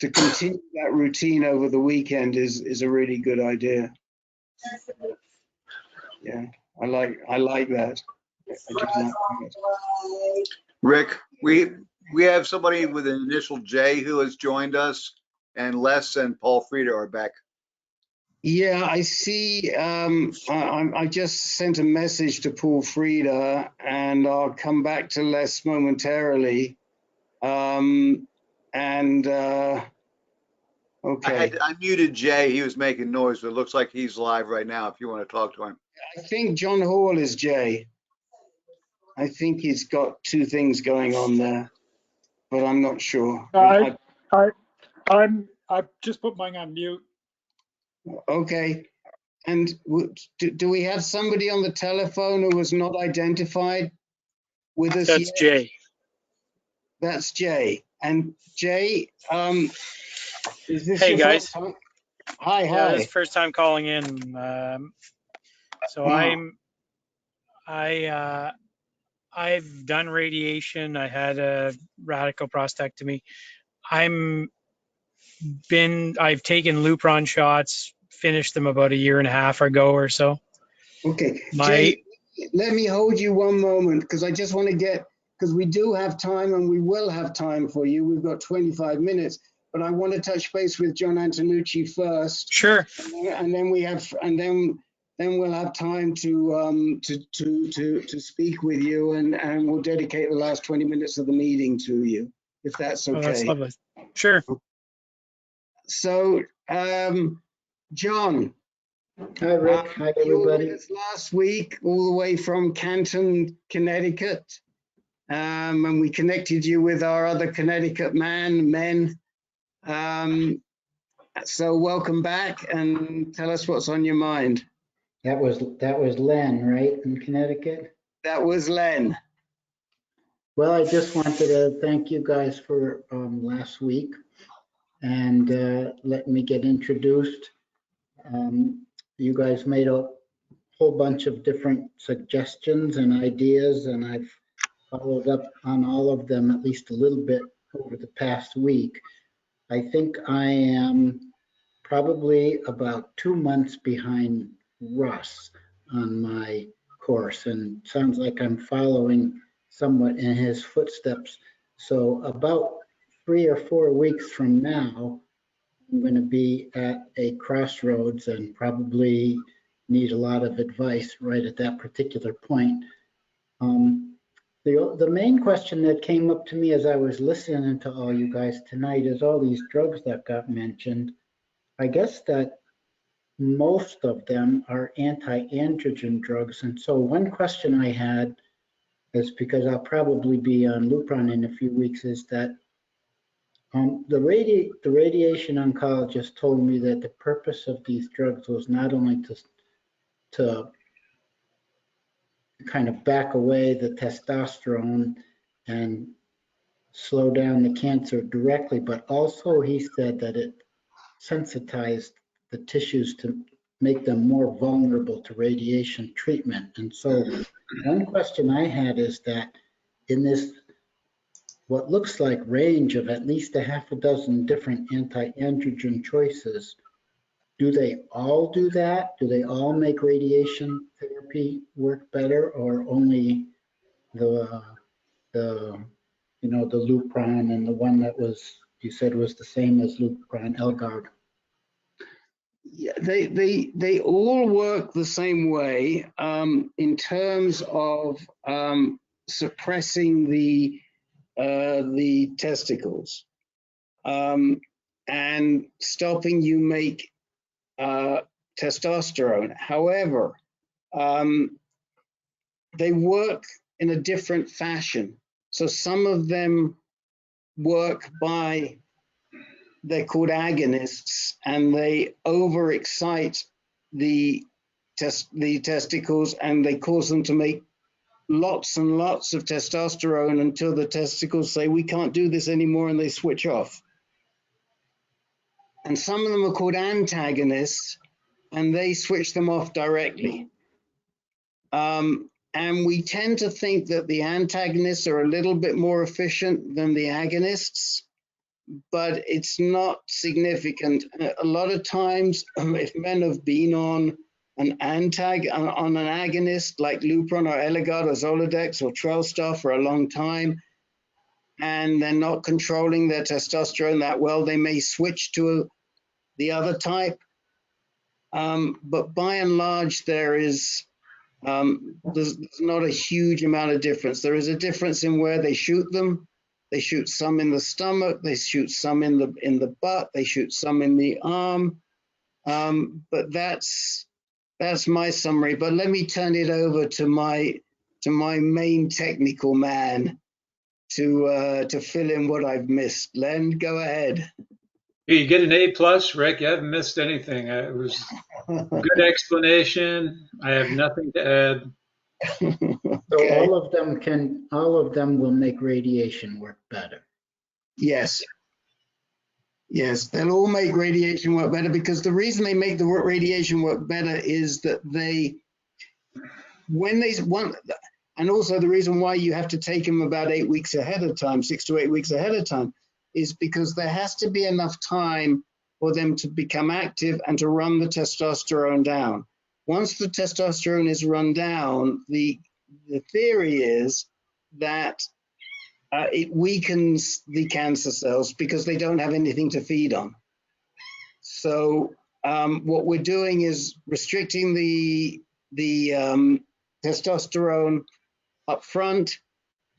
Speaker 2: continue that routine over the weekend is a really good idea. Yeah, I like that.
Speaker 3: Rick, we have somebody with an initial J who has joined us, and Les and Paul Freda are back.
Speaker 2: Yeah, I see. I just sent a message to Paul Freda, and I'll come back to Les momentarily. Okay.
Speaker 3: I muted Jay. He was making noise, but it looks like he's live right now if you want to talk to him.
Speaker 2: I think John Hall is Jay. I think he's got two things going on there, but I'm not sure.
Speaker 18: I've just put mine on mute.
Speaker 2: Okay. And do we have somebody on the telephone who was not identified with us
Speaker 18: That's
Speaker 2: yet?
Speaker 18: Jay.
Speaker 2: That's Jay. And Jay, is this
Speaker 20: Hey
Speaker 2: your
Speaker 20: guys.
Speaker 2: first time? Hi,
Speaker 20: Yeah, this is
Speaker 2: hi.
Speaker 20: first time calling in. So I've done radiation. I had a radical prostatectomy. I've taken Lupron shots, finished them about a year and a half ago or so.
Speaker 2: Okay, Jay, let me hold you one moment because I just want to because we do have time and we will have time for you. We've got 25 minutes, but I want to touch base with John Antonucci first.
Speaker 20: Sure.
Speaker 2: And then we'll have time to speak with you, and we'll dedicate the last 20 minutes of the meeting to you, if that's okay.
Speaker 20: Oh, that's lovely. Sure.
Speaker 2: So, John.
Speaker 5: Hi, Rick. Hi, everybody.
Speaker 2: You were with us last week, all the way from Canton, Connecticut, and we connected you with our other Connecticut men. So welcome back, and tell us what's on your mind.
Speaker 5: That was Len, right, in Connecticut?
Speaker 2: That was Len.
Speaker 5: Well, I just wanted to thank you guys for last week and letting me get introduced. You guys made a whole bunch of different suggestions and ideas, and I've followed up on all of them at least a little bit over the past week. I think I am probably about 2 months behind Russ on my course, and sounds like I'm following somewhat in his footsteps. So about 3 or 4 weeks from now, I'm going to be at a crossroads and probably need a lot of advice right at that particular point. The main question that came up to me as I was listening to all you guys tonight is all these drugs that got mentioned. I guess that most of them are anti-androgen drugs. And so one question I had is, because I'll probably be on Lupron in a few weeks, is that the radiation oncologist told me that the purpose of these drugs was not only to kind of back away the testosterone and slow down the cancer directly, but also he said that it sensitized the tissues to make them more vulnerable to radiation treatment. And so one question I had is that in this what looks like range of at least a half a dozen different anti-androgen choices, do they all do that? Do they all make radiation therapy work better, or only the Lupron and the one that you said was the same as Lupron, Elgard?
Speaker 2: Yeah, they all work the same way in terms of suppressing the testicles and stopping you make testosterone. However, they work in a different fashion. So some of them work by, they're called agonists, and they overexcite the testicles, and they cause them to make lots and lots of testosterone until the testicles say, we can't do this anymore, and they switch off. And some of them are called antagonists, and they switch them off directly. And we tend to think that the antagonists are a little bit more efficient than the agonists, but it's not significant. A lot of times, if men have been on an agonist like Lupron or Eligard or Zoladex or Trelstar for a long time, and they're not controlling their testosterone that well, they may switch to the other type. But by and large, there's not a huge amount of difference. There is a difference in where they shoot them. They shoot some in the stomach, they shoot some in the butt, they shoot some in the arm. But that's my summary. But let me turn it over to my main technical man to fill in what I've missed. Len, go ahead.
Speaker 7: You get an A+, Rick. You haven't missed anything. It was a good explanation. I have nothing to add.
Speaker 5: So all of them will make radiation work better.
Speaker 2: Yes. Yes, they'll all make radiation work better, because the reason they make the radiation work better is that and also the reason why you have to take them about 8 weeks ahead of time, 6 to 8 weeks ahead of time, is because there has to be enough time for them to become active and to run the testosterone down. Once the testosterone is run down, the theory is that it weakens the cancer cells because they don't have anything to feed on. So what we're doing is restricting the testosterone up front,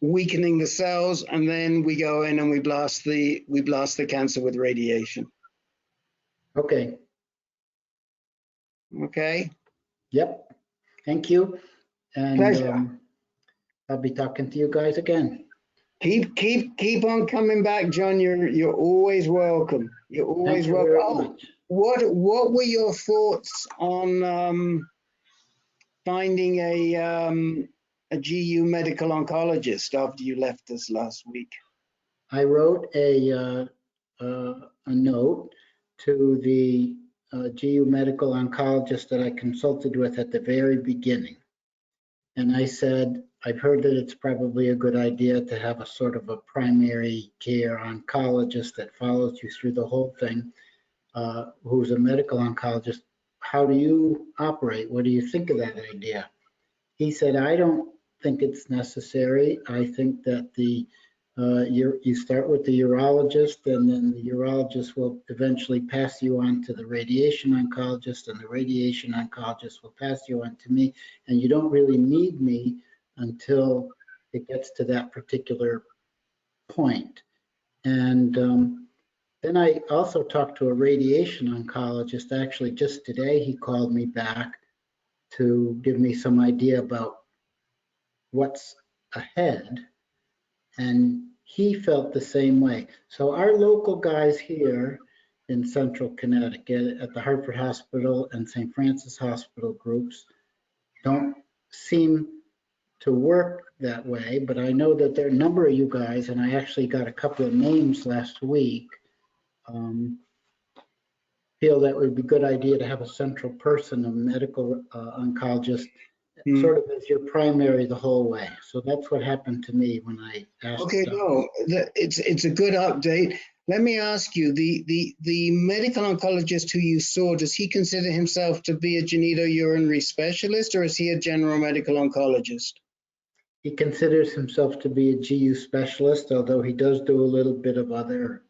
Speaker 2: weakening the cells, and then we go in and we blast the cancer with radiation.
Speaker 5: Okay.
Speaker 2: Okay.
Speaker 5: Yep. Thank you. And
Speaker 2: Pleasure.
Speaker 5: I'll be talking to you guys again.
Speaker 2: Keep on coming back, John. You're always welcome. You're always
Speaker 5: Thank you
Speaker 2: welcome.
Speaker 5: very much.
Speaker 2: What were your thoughts on finding a GU medical oncologist after you left us last week?
Speaker 5: I wrote a note to the GU medical oncologist that I consulted with at the very beginning. And I said, I've heard that it's probably a good idea to have a sort of a primary care oncologist that follows you through the whole thing, who's a medical oncologist. How do you operate? What do you think of that idea? He said, I don't think it's necessary. I think that you start with the urologist, and then the urologist will eventually pass you on to the radiation oncologist, and the radiation oncologist will pass you on to me, and you don't really need me until it gets to that particular point. And then I also talked to a radiation oncologist. Actually, just today he called me back to give me some idea about what's ahead. And he felt the same way. So our local guys here in Central Connecticut at the Hartford Hospital and St. Francis Hospital groups don't seem to work that way, but I know that there are a number of you guys, and I actually got a couple of names last week, feel that it would be a good idea to have a central person, a medical oncologist, sort of as your primary the whole way. So that's what happened to me when I asked.
Speaker 2: Okay, no, it's a good update. Let me ask you, the medical oncologist who you saw, does he consider himself to be a genitourinary specialist, or is he a general medical oncologist?
Speaker 5: He considers himself to be a GU specialist, although he does do a little bit of other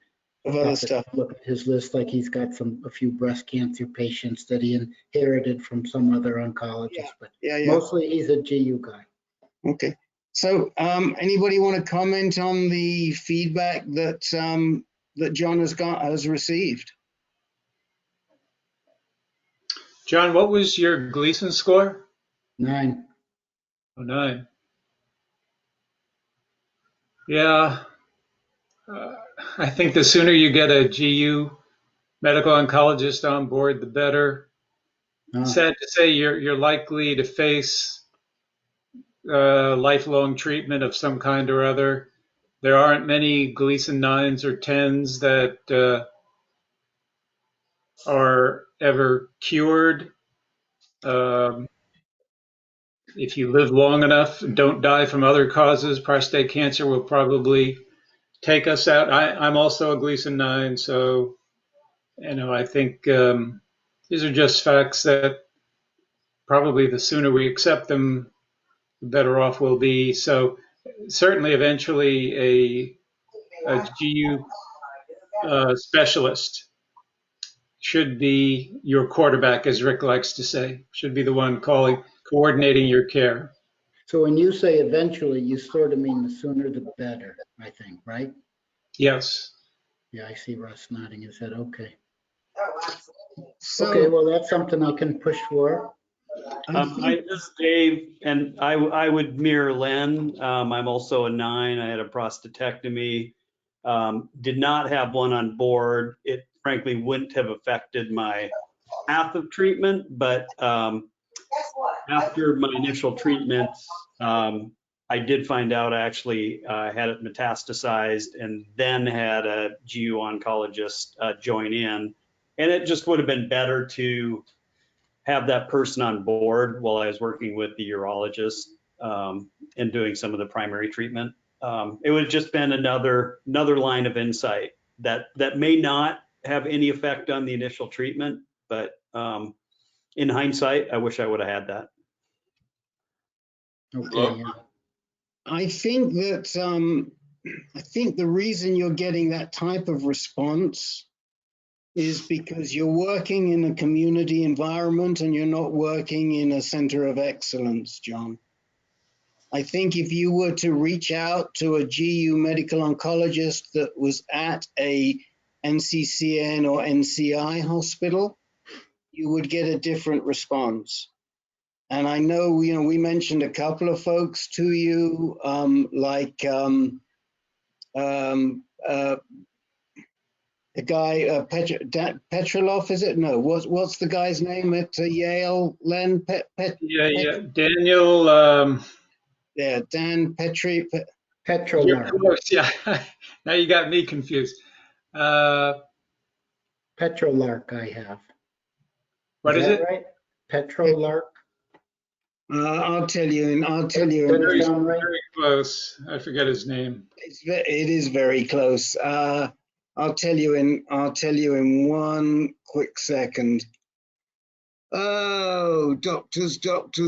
Speaker 5: stuff. Look at his list, like he's got a few breast cancer patients that he inherited from some other oncologist, but mostly he's a GU guy.
Speaker 2: Okay. So anybody want to comment on the feedback that that John has received?
Speaker 7: John, what was your Gleason score?
Speaker 5: 9.
Speaker 7: Oh, 9. Yeah. I think the sooner you get a GU medical oncologist on board, the better. Sad to say, you're likely to face lifelong treatment of some kind or other. There aren't many Gleason 9s or 10s that are ever cured. If you live long enough and don't die from other causes, prostate cancer will probably take us out. I'm also a Gleason 9, so I think these are just facts that probably the sooner we accept them, the better off we'll be. So certainly eventually a GU specialist should be your quarterback, as Rick likes to say, should be the one coordinating your care.
Speaker 5: So when you say eventually, you sort of mean the sooner the better, I think, right?
Speaker 7: Yes.
Speaker 5: Yeah, I see Russ nodding his head. Okay.
Speaker 2: So,
Speaker 5: Okay, well, that's something I can push for.
Speaker 13: This is Dave, and I would mirror Len. I'm also a 9. I had a prostatectomy. Did not have one on board. It frankly wouldn't have affected my path of treatment, but after my initial treatments, I did find out I actually had it metastasized, and then had a GU oncologist join in. And it just would have been better to have that person on board while I was working with the urologist and doing some of the primary treatment. It would have just been another line of insight that may not have any effect on the initial treatment, but in hindsight, I wish I would have had that.
Speaker 5: Okay.
Speaker 2: I think that I think the reason you're getting that type of response is because you're working in a community environment and you're not working in a center of excellence, John. I think if you were to reach out to a GU medical oncologist that was at a NCCN or NCI hospital, you would get a different response. And I know, we mentioned a couple of folks to you, the guy, Petrolov, is it? No, what's the guy's name at Yale, Len?
Speaker 7: Yeah, Daniel.
Speaker 2: Yeah, Dan Petrolov.
Speaker 7: Yeah, now you got me confused.
Speaker 5: Petrolark I have.
Speaker 7: What is it?
Speaker 5: Right? Petrolark.
Speaker 2: I'll tell you.
Speaker 7: Very close. I forget his name.
Speaker 2: It is very close. I'll tell you in one quick second. Oh, doctors.
Speaker 5: And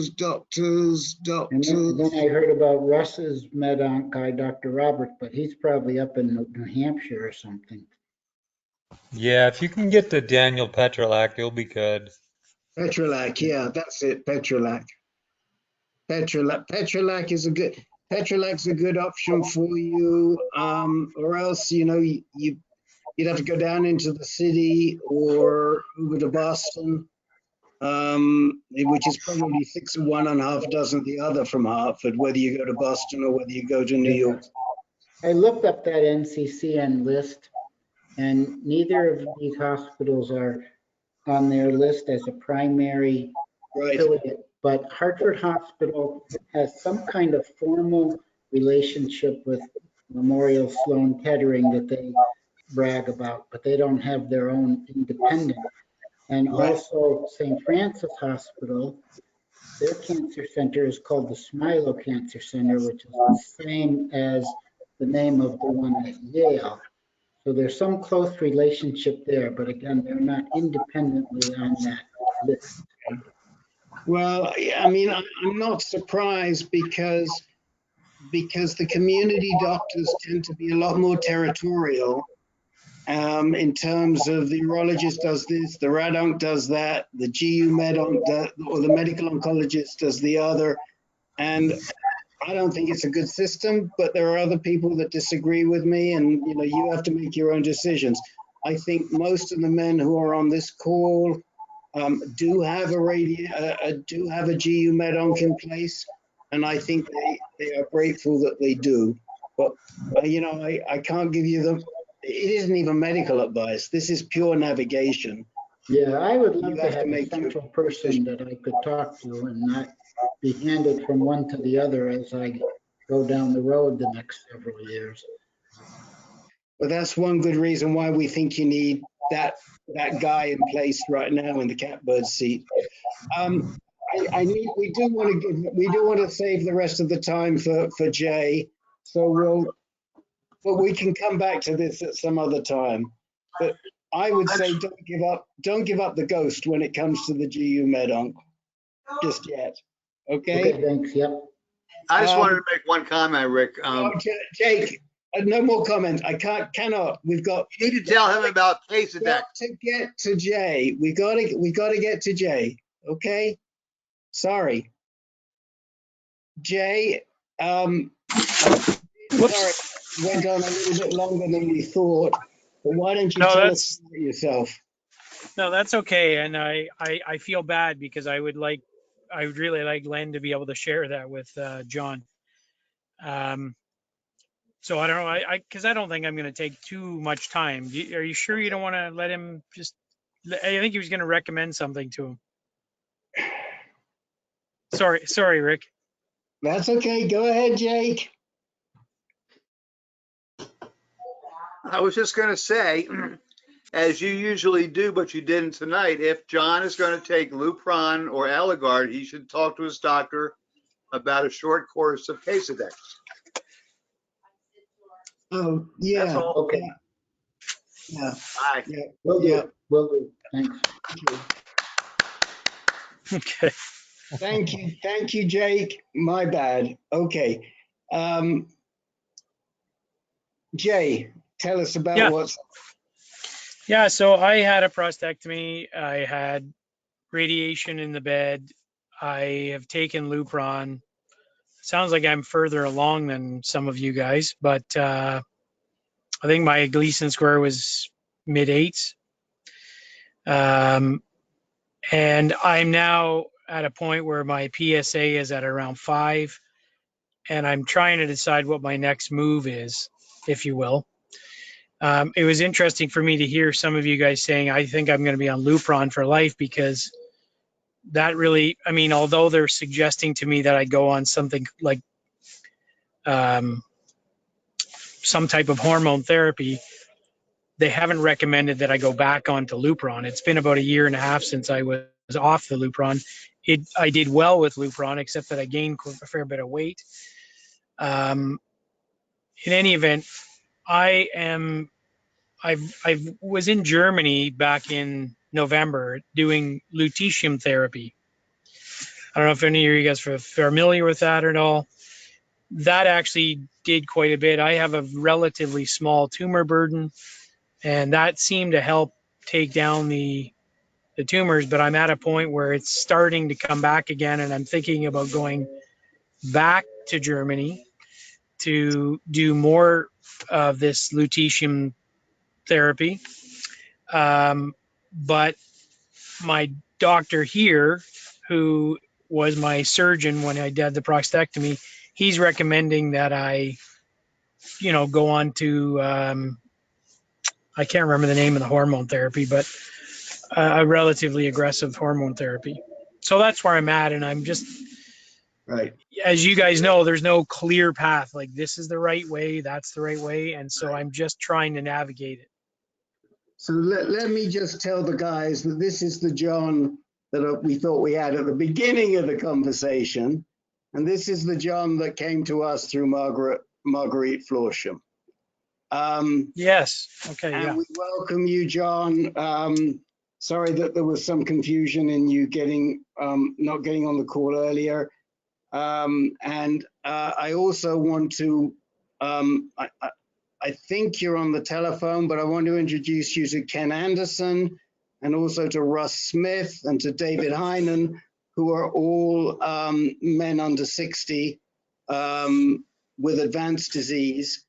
Speaker 5: then I heard about Russ's med onc guy, Dr. Robert, but he's probably up in New Hampshire or something.
Speaker 12: Yeah, if you can get to Daniel Petrolak, you'll be good.
Speaker 2: Petrolak, yeah, that's it, Petrolak. Petrolak is Petrolak's a good option for you, or else, you'd have to go down into the city or over to Boston, which is probably 6 of one and a half dozen the other from Hartford, whether you go to Boston or whether you go to New York.
Speaker 5: I looked up that NCCN list, and neither of these hospitals are on their list as a primary affiliate. But Hartford Hospital has some kind of formal relationship with Memorial Sloan Kettering that they brag about, but they don't have their own independent. And also St. Francis Hospital, their cancer center is called the Smilo Cancer Center, which is the same as the name of the one at Yale. So there's some close relationship there, but again, they're not independently on that list.
Speaker 2: Well, I mean, I'm not surprised because the community doctors tend to be a lot more territorial in terms of the urologist does this, the rad onc does that, the GU med onc or the medical oncologist does the other. And I don't think it's a good system, but there are other people that disagree with me, and you have to make your own decisions. I think most of the men who are on this call do have a GU med onc in place, and I think they are grateful that they do. But I can't give you them. It isn't even medical advice. This is pure navigation.
Speaker 5: Yeah, I would love to have a central person that I could talk to and not be handed from one to the other as I go down the road the next several years.
Speaker 2: But that's one good reason why we think you need that guy in place right now in the catbird seat. We do want to save the rest of the time for Jay, but we can come back to this at some other time. But I would say don't give up the ghost when it comes to the GU med onc just yet. Okay.
Speaker 5: Okay, thanks. Yep.
Speaker 3: I just wanted to make one comment, Rick.
Speaker 2: Jake, no more comments. I cannot.
Speaker 3: You need to tell him about Casedeck.
Speaker 2: To get to Jay. We got to get to Jay. Okay. Sorry, Jay. Sorry, went on a little bit longer than we thought. But why don't you tell us about yourself?
Speaker 20: No, that's okay. And I feel bad because I would like I would really like Len to be able to share that with John. So I don't know, because I don't think I'm going to take too much time. Are you sure you don't want to let him just? I think he was going to recommend something to him. Sorry, Rick.
Speaker 2: That's okay. Go ahead, Jake.
Speaker 3: I was just going to say, as you usually do, but you didn't tonight, if John is going to take Lupron or Eligard, he should talk to his doctor about a short course of Casedex.
Speaker 2: Oh, yeah.
Speaker 3: That's all.
Speaker 5: Okay.
Speaker 2: Yeah.
Speaker 3: Bye.
Speaker 2: Yeah.
Speaker 5: Will
Speaker 2: Yeah.
Speaker 5: do. Will do. Thanks.
Speaker 20: Okay.
Speaker 2: Thank you, Jake. My bad. Okay. Jay, tell us about
Speaker 20: Yeah.
Speaker 2: what's.
Speaker 20: Yeah, so I had a prostatectomy. I had radiation in the bed. I have taken Lupron. Sounds like I'm further along than some of you guys, but I think my Gleason score was mid-8s. And I'm now at a point where my PSA is at around 5, and I'm trying to decide what my next move is, if you will. It was interesting for me to hear some of you guys saying, I think I'm going to be on Lupron for life, because that really, I mean, although they're suggesting to me that I go on something like some type of hormone therapy, they haven't recommended that I go back onto Lupron. It's been about 1.5 years since I was off the Lupron. I did well with Lupron, except that I gained a fair bit of weight. In any event, I was in Germany back in November doing lutetium therapy. I don't know if any of you guys are familiar with that at all. That actually did quite a bit. I have a relatively small tumor burden, and that seemed to help take down the tumors, but I'm at a point where it's starting to come back again, and I'm thinking about going back to Germany to do more of this lutetium therapy. But my doctor here, who was my surgeon when I did the prostatectomy, he's recommending that I, go on to, I can't remember the name of the hormone therapy, but a relatively aggressive hormone therapy. So that's where I'm at. And I'm just,
Speaker 2: right.
Speaker 20: As you guys know, there's no clear path. Like, this is the right way, that's the right way. And so I'm just trying to navigate it.
Speaker 2: So let me just tell the guys that this is the John that we thought we had at the beginning of the conversation. And this is the John that came to us through Marguerite Florsham.
Speaker 20: Yes. Okay.
Speaker 2: And
Speaker 20: yeah.
Speaker 2: we welcome you, John. Sorry that there was some confusion in you not getting on the call earlier. And I also want to, I think you're on the telephone, but I want to introduce you to Ken Anderson and also to Russ Smith and to David Heinen, who are all men under 60 with advanced disease.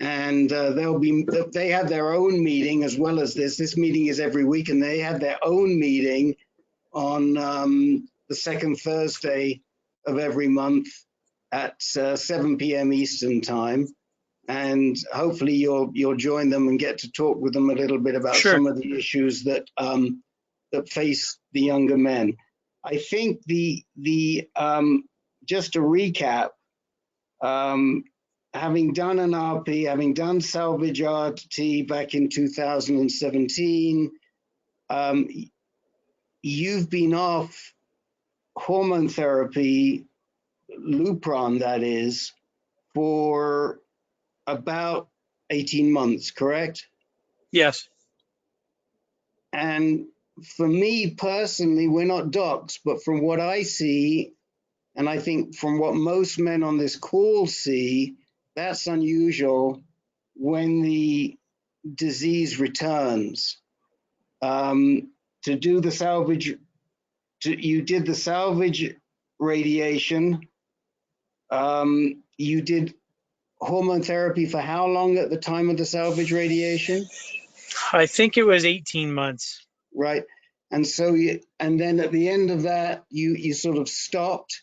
Speaker 2: And they have their own meeting as well as this. This meeting is every week, and they have their own meeting on the second Thursday of every month at 7 p.m. Eastern time. And hopefully you'll join them and get to talk with them a little bit about some of the issues that face the younger men. I think just to recap, having done an RP, having done salvage RT back in 2017, you've been off hormone therapy, Lupron that is, for about 18 months, correct?
Speaker 20: Yes.
Speaker 2: And for me personally, we're not docs, but from what I see, and I think from what most men on this call see, that's unusual when the disease returns. To do the salvage, you did the salvage radiation. You did hormone therapy for how long at the time of the salvage radiation?
Speaker 20: I think it was 18 months.
Speaker 2: Right. And so and then at the end of that, you sort of stopped,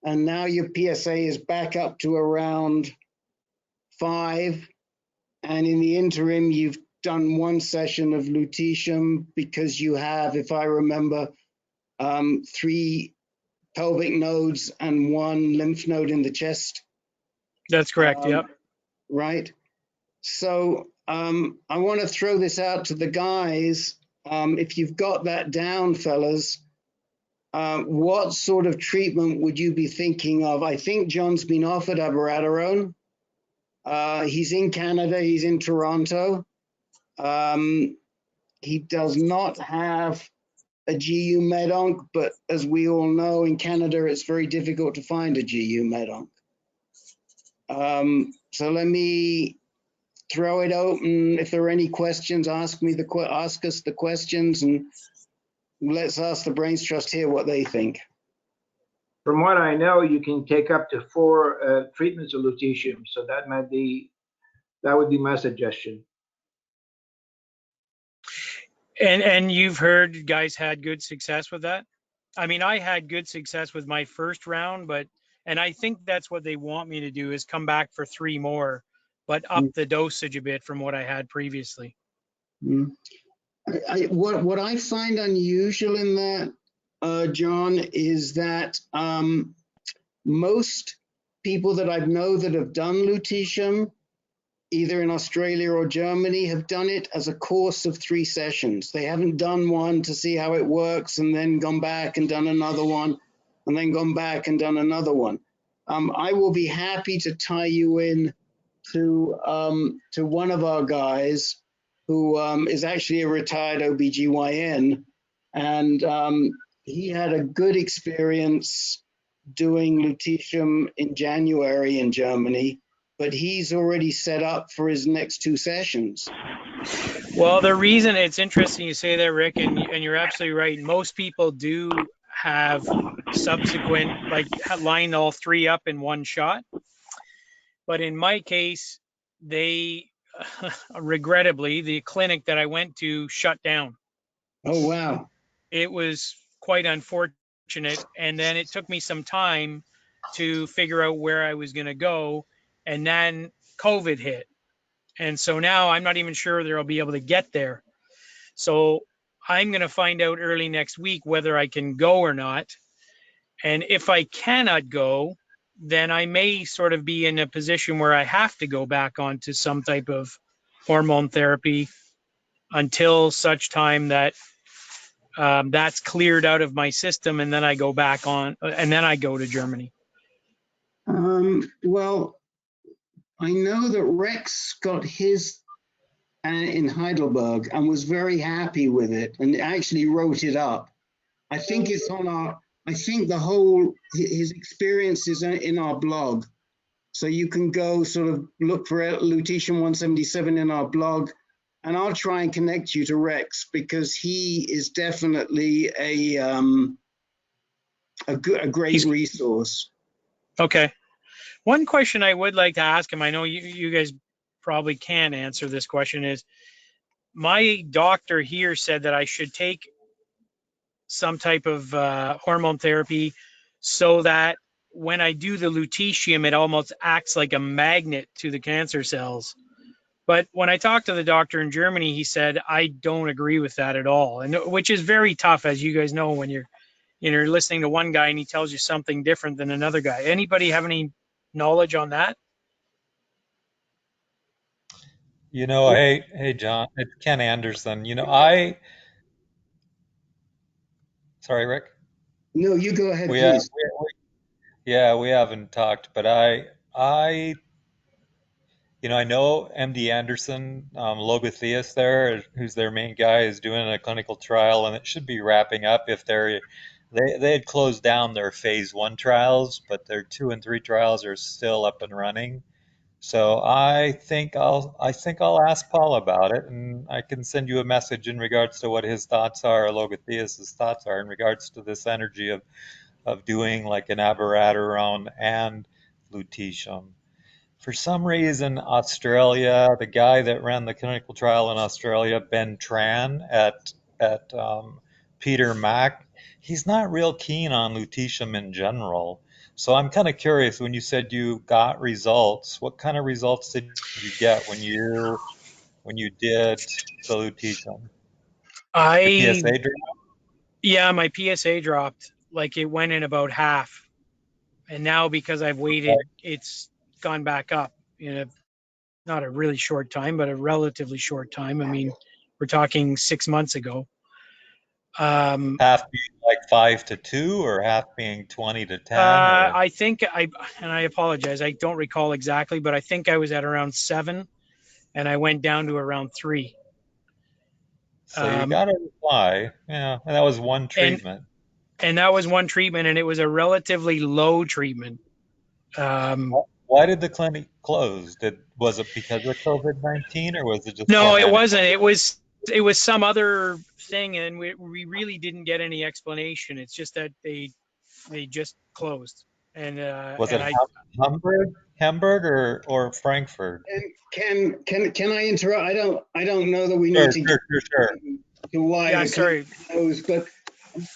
Speaker 2: and now your PSA is back up to around 5. And in the interim, you've done 1 session of lutetium because you have, if I remember, 3 pelvic nodes and 1 lymph node in the chest.
Speaker 20: That's correct. Yep.
Speaker 2: Right. So I want to throw this out to the guys. If you've got that down, fellas, what sort of treatment would you be thinking of? I think John's been offered abiraterone. He's in Canada. He's in Toronto. He does not have a GU med-onc, but as we all know, in Canada, it's very difficult to find a GU med-onc. So let me throw it open. If there are any questions, ask us the questions, and let's ask the Brains Trust here what they think.
Speaker 19: From what I know, you can take up to 4 treatments of lutetium, so that would be my suggestion.
Speaker 20: And you've heard guys had good success with that? I mean, I had good success with my first round, and I think that's what they want me to do, is come back for 3 more, but up the dosage a bit from what I had previously.
Speaker 2: What I find unusual in that, John, is that most people that I know that have done lutetium, either in Australia or Germany, have done it as a course of 3 sessions. They haven't done one to see how it works and then gone back and done another one and then gone back and done another one. I will be happy to tie you in to one of our guys who is actually a retired OBGYN, and he had a good experience doing lutetium in January in Germany, but he's already set up for his next 2 sessions.
Speaker 20: Well, the reason it's interesting you say that, Rick, and you're absolutely right. Most people do have subsequent, like line all 3 up in 1 shot. But in my case, they, regrettably, the clinic that I went to shut down.
Speaker 2: Oh, wow.
Speaker 20: It was quite unfortunate. And then it took me some time to figure out where I was going to go. And then COVID hit. And so now I'm not even sure that I'll be able to get there. So I'm going to find out early next week whether I can go or not. And if I cannot go, then I may sort of be in a position where I have to go back onto some type of hormone therapy until such time that that's cleared out of my system, and then I go back on, and then I go to Germany.
Speaker 2: Well, I know that Rex got his in Heidelberg and was very happy with it and actually wrote it up. I think it's on our, I think his experience is in our blog. So you can go sort of look for Lutetium 177 in our blog, and I'll try and connect you to Rex because he is definitely a great resource.
Speaker 20: Okay. One question I would like to ask him, I know you guys probably can answer this question, is my doctor here said that I should take some type of hormone therapy so that when I do the lutetium, it almost acts like a magnet to the cancer cells. But when I talked to the doctor in Germany, he said, I don't agree with that at all. And which is very tough, as you guys know, when you're listening to one guy and he tells you something different than another guy. Anybody have any knowledge on that?
Speaker 12: Hey, John, it's Ken Anderson. Sorry, Rick?
Speaker 2: No, you go ahead, please.
Speaker 12: We haven't talked, but I know MD Anderson, Logotheus there, who's their main guy, is doing a clinical trial, and it should be wrapping up if they had closed down their phase 1 trials, but their 2 and 3 trials are still up and running. So I think I'll ask Paul about it, and I can send you a message in regards to what his thoughts are, or Logotheus' thoughts are in regards to this energy of doing like an abiraterone and lutetium. For some reason, Australia, the guy that ran the clinical trial in Australia, Ben Tran at Peter Mack, he's not real keen on lutetium in general. So I'm kind of curious, when you said you got results, what kind of results did you get when you did the lutetium? Your PSA drop?
Speaker 20: Yeah, my PSA dropped. Like it went in about half. And now because I've waited, it's gone back up in not a really short time, but a relatively short time. I mean, we're talking 6 months ago.
Speaker 12: Half being like 5 to 2 or half being 20 to 10?
Speaker 20: I think and I apologize, I don't recall exactly, but I think I was at around 7 and I went down to around 3.
Speaker 12: So you got to reply. Yeah, and that was one treatment.
Speaker 20: And that was one treatment, and it was a relatively low treatment.
Speaker 12: Why did the clinic close? Was it because of COVID-19 or was it just?
Speaker 20: No, it wasn't. It was some other thing, and we really didn't get any explanation. It's just that they just closed. And
Speaker 12: was it Hamburg or Frankfurt?
Speaker 2: And can I interrupt? I don't know that we need to why.
Speaker 20: Yeah, sorry.
Speaker 2: Closed, but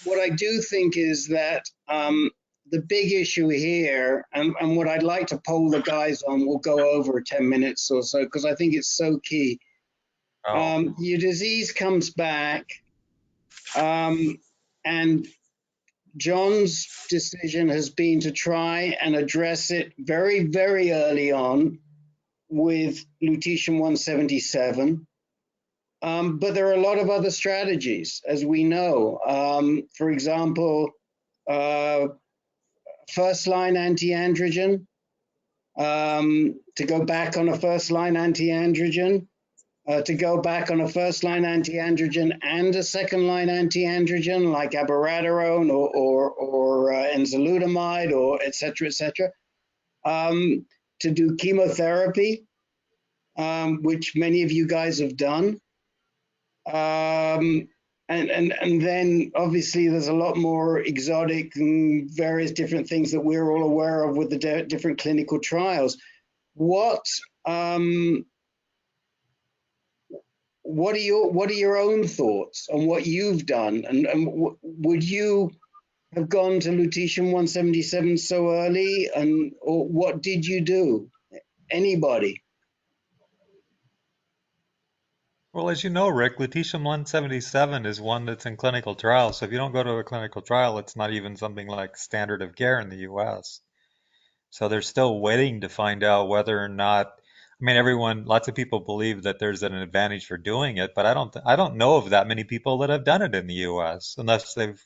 Speaker 2: what I do think is that the big issue here, and what I'd like to poll the guys on, we'll go over 10 minutes or so, because I think it's so key. Your disease comes back, and John's decision has been to try and address it very, very early on with lutetium-177. But there are a lot of other strategies, as we know. For example, first-line anti-androgen, to go back on a first-line anti-androgen, to go back on a first-line anti-androgen and a second-line anti-androgen like abiraterone or enzalutamide or et cetera, to do chemotherapy, which many of you guys have done. And then obviously there's a lot more exotic and various different things that we're all aware of with the different clinical trials. What are your own thoughts on what you've done? And would you have gone to lutetium-177 so early? Or what did you do? Anybody?
Speaker 12: Well, as you know, Rick, lutetium-177 is one that's in clinical trials. So if you don't go to a clinical trial, it's not even something like standard of care in the U.S. So they're still waiting to find out whether or not. I mean, lots of people believe that there's an advantage for doing it, but I don't know of that many people that have done it in the U.S. unless they've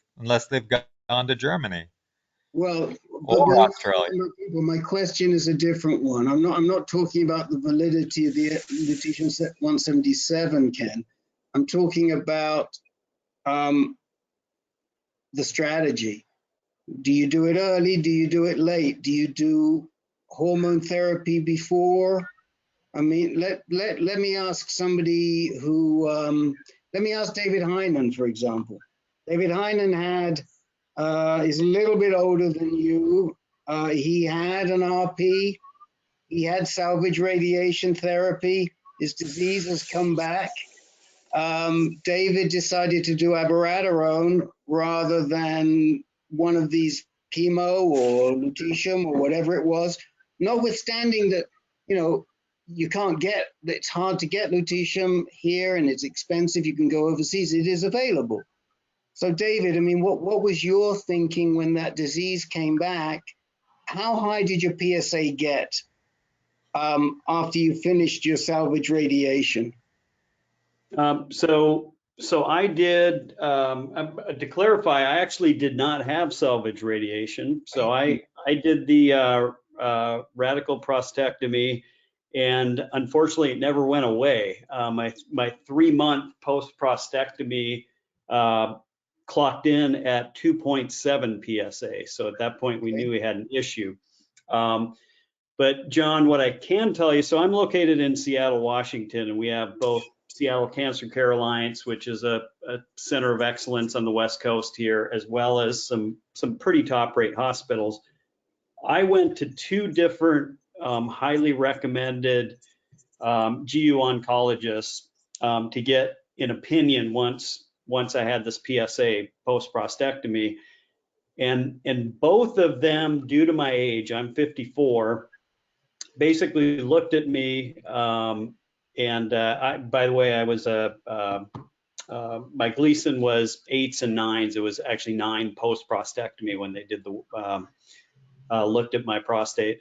Speaker 12: gone to Germany.
Speaker 2: Well,
Speaker 12: or Australia.
Speaker 2: My question is a different one. I'm not talking about the validity of the lutetium-177, Ken. I'm talking about the strategy. Do you do it early? Do you do it late? Do you do hormone therapy before? I mean, let me ask somebody who, let me ask David Heinen, for example. David Heinen is a little bit older than you. He had an RP. He had salvage radiation therapy. His disease has come back. David decided to do abiraterone rather than one of these chemo or lutetium or whatever it was, notwithstanding that, you can't get, it's hard to get lutetium here and it's expensive. You can go overseas. It is available. So David, I mean, what was your thinking when that disease came back? How high did your PSA get after you finished your salvage radiation?
Speaker 13: So I did, to clarify, I actually did not have salvage radiation. So I did the radical prostatectomy, and unfortunately it never went away. My 3-month post-prostatectomy clocked in at 2.7 PSA. So at that point we knew we had an issue. But John, what I can tell you, so I'm located in Seattle, Washington, and we have both Seattle Cancer Care Alliance, which is a center of excellence on the West Coast here, as well as some pretty top-rate hospitals. I went to 2 different highly recommended GU oncologists to get an opinion once once I had this PSA post prostatectomy. And both of them, due to my age, I'm 54, basically looked at me. By the way, I was my Gleason was 8s and 9s. It was actually 9 post prostatectomy when they did the looked at my prostate.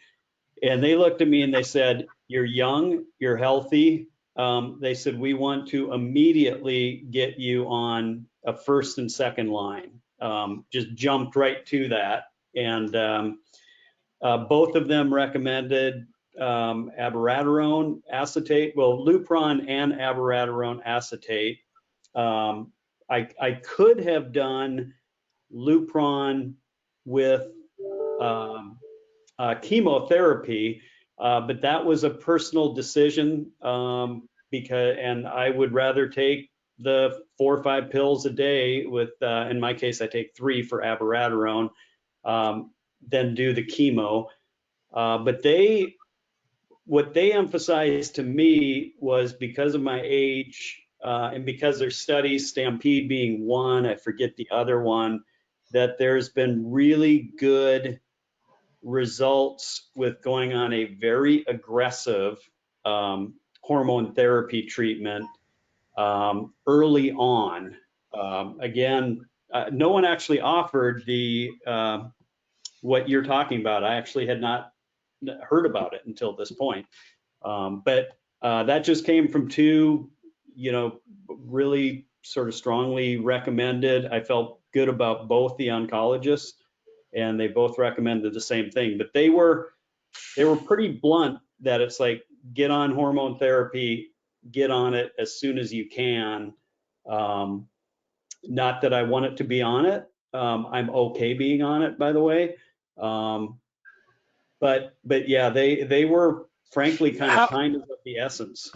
Speaker 13: And they looked at me and they said, "You're young, you're healthy." They said, "We want to immediately get you on a first and second line." Just jumped right to that. And both of them recommended abiraterone acetate, well, Lupron and abiraterone acetate. I could have done Lupron with chemotherapy, but that was a personal decision and I would rather take the 4 or 5 pills a day with, in my case, I take 3 for abiraterone, than do the chemo. But what they emphasized to me was, because of my age and because there's studies, Stampede being one, I forget the other one, that there's been really good results with going on a very aggressive hormone therapy treatment early on. Again, no one actually offered the what you're talking about. I actually had not heard about it until this point. But that just came from 2, really sort of strongly recommended. I felt good about both the oncologists, and they both recommended the same thing. But they were pretty blunt that it's like, get on hormone therapy, get on it as soon as you can. Not that I want it to be on it. I'm okay being on it, by the way. But yeah, they were frankly kind of the essence.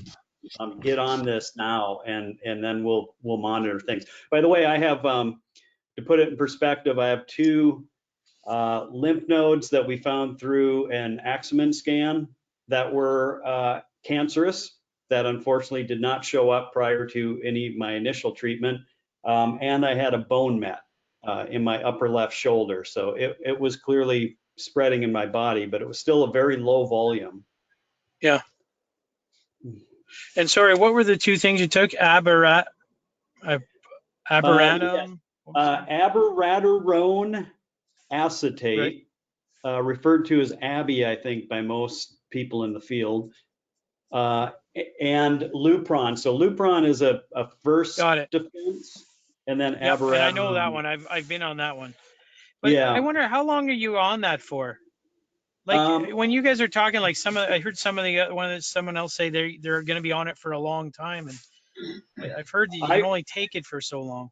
Speaker 13: Get on this now, and then we'll monitor things. By the way, I have, to put it in perspective, I have 2 lymph nodes that we found through an Axeman scan that were cancerous, that unfortunately did not show up prior to my initial treatment. And I had a bone met in my upper left shoulder. So it was clearly spreading in my body, but it was still a very low volume.
Speaker 20: Yeah. And sorry, what were the 2 things you took? Abiraterone?
Speaker 13: Abiraterone acetate, right. Referred to as Abby, I think, by most people in the field, and Lupron. So Lupron is a first defense, and then abiraterone.
Speaker 20: And I know that one. I've been on that one. But yeah. I wonder, how long are you on that for? Like when you guys are talking, like I heard someone else say they're going to be on it for a long time, and I've heard that you can only take it for so long.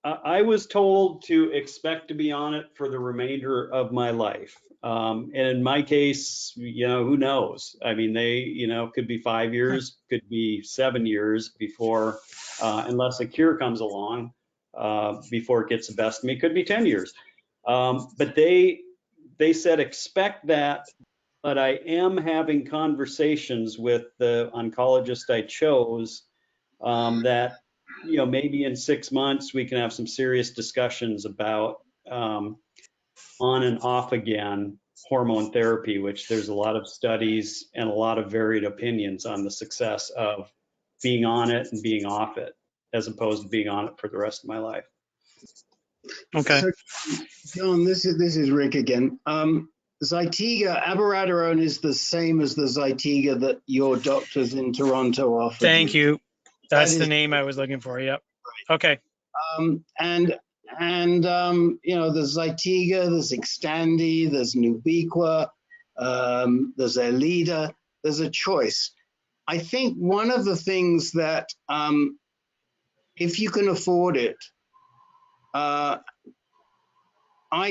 Speaker 13: I was told to expect to be on it for the remainder of my life. And in my case, who knows? I mean, could be 5 years, could be 7 years before, unless a cure comes along, before it gets the best of me, could be 10 years. But they said expect that, but I am having conversations with the oncologist I chose, that maybe in 6 months we can have some serious discussions about on and off again hormone therapy, which there's a lot of studies and a lot of varied opinions on the success of being on it and being off it, as opposed to being on it for the rest of my life.
Speaker 20: Okay.
Speaker 2: So, John, this is Rick again. Zytiga, abiraterone is the same as the Zytiga that your doctors in Toronto offer.
Speaker 20: Thank you. That's the name I was looking for. Yep. Right. Okay.
Speaker 2: And there's Zytiga, there's Xtandi, there's Nubequa, there's Erleada. There's a choice. I think one of the things that, if you can afford it, I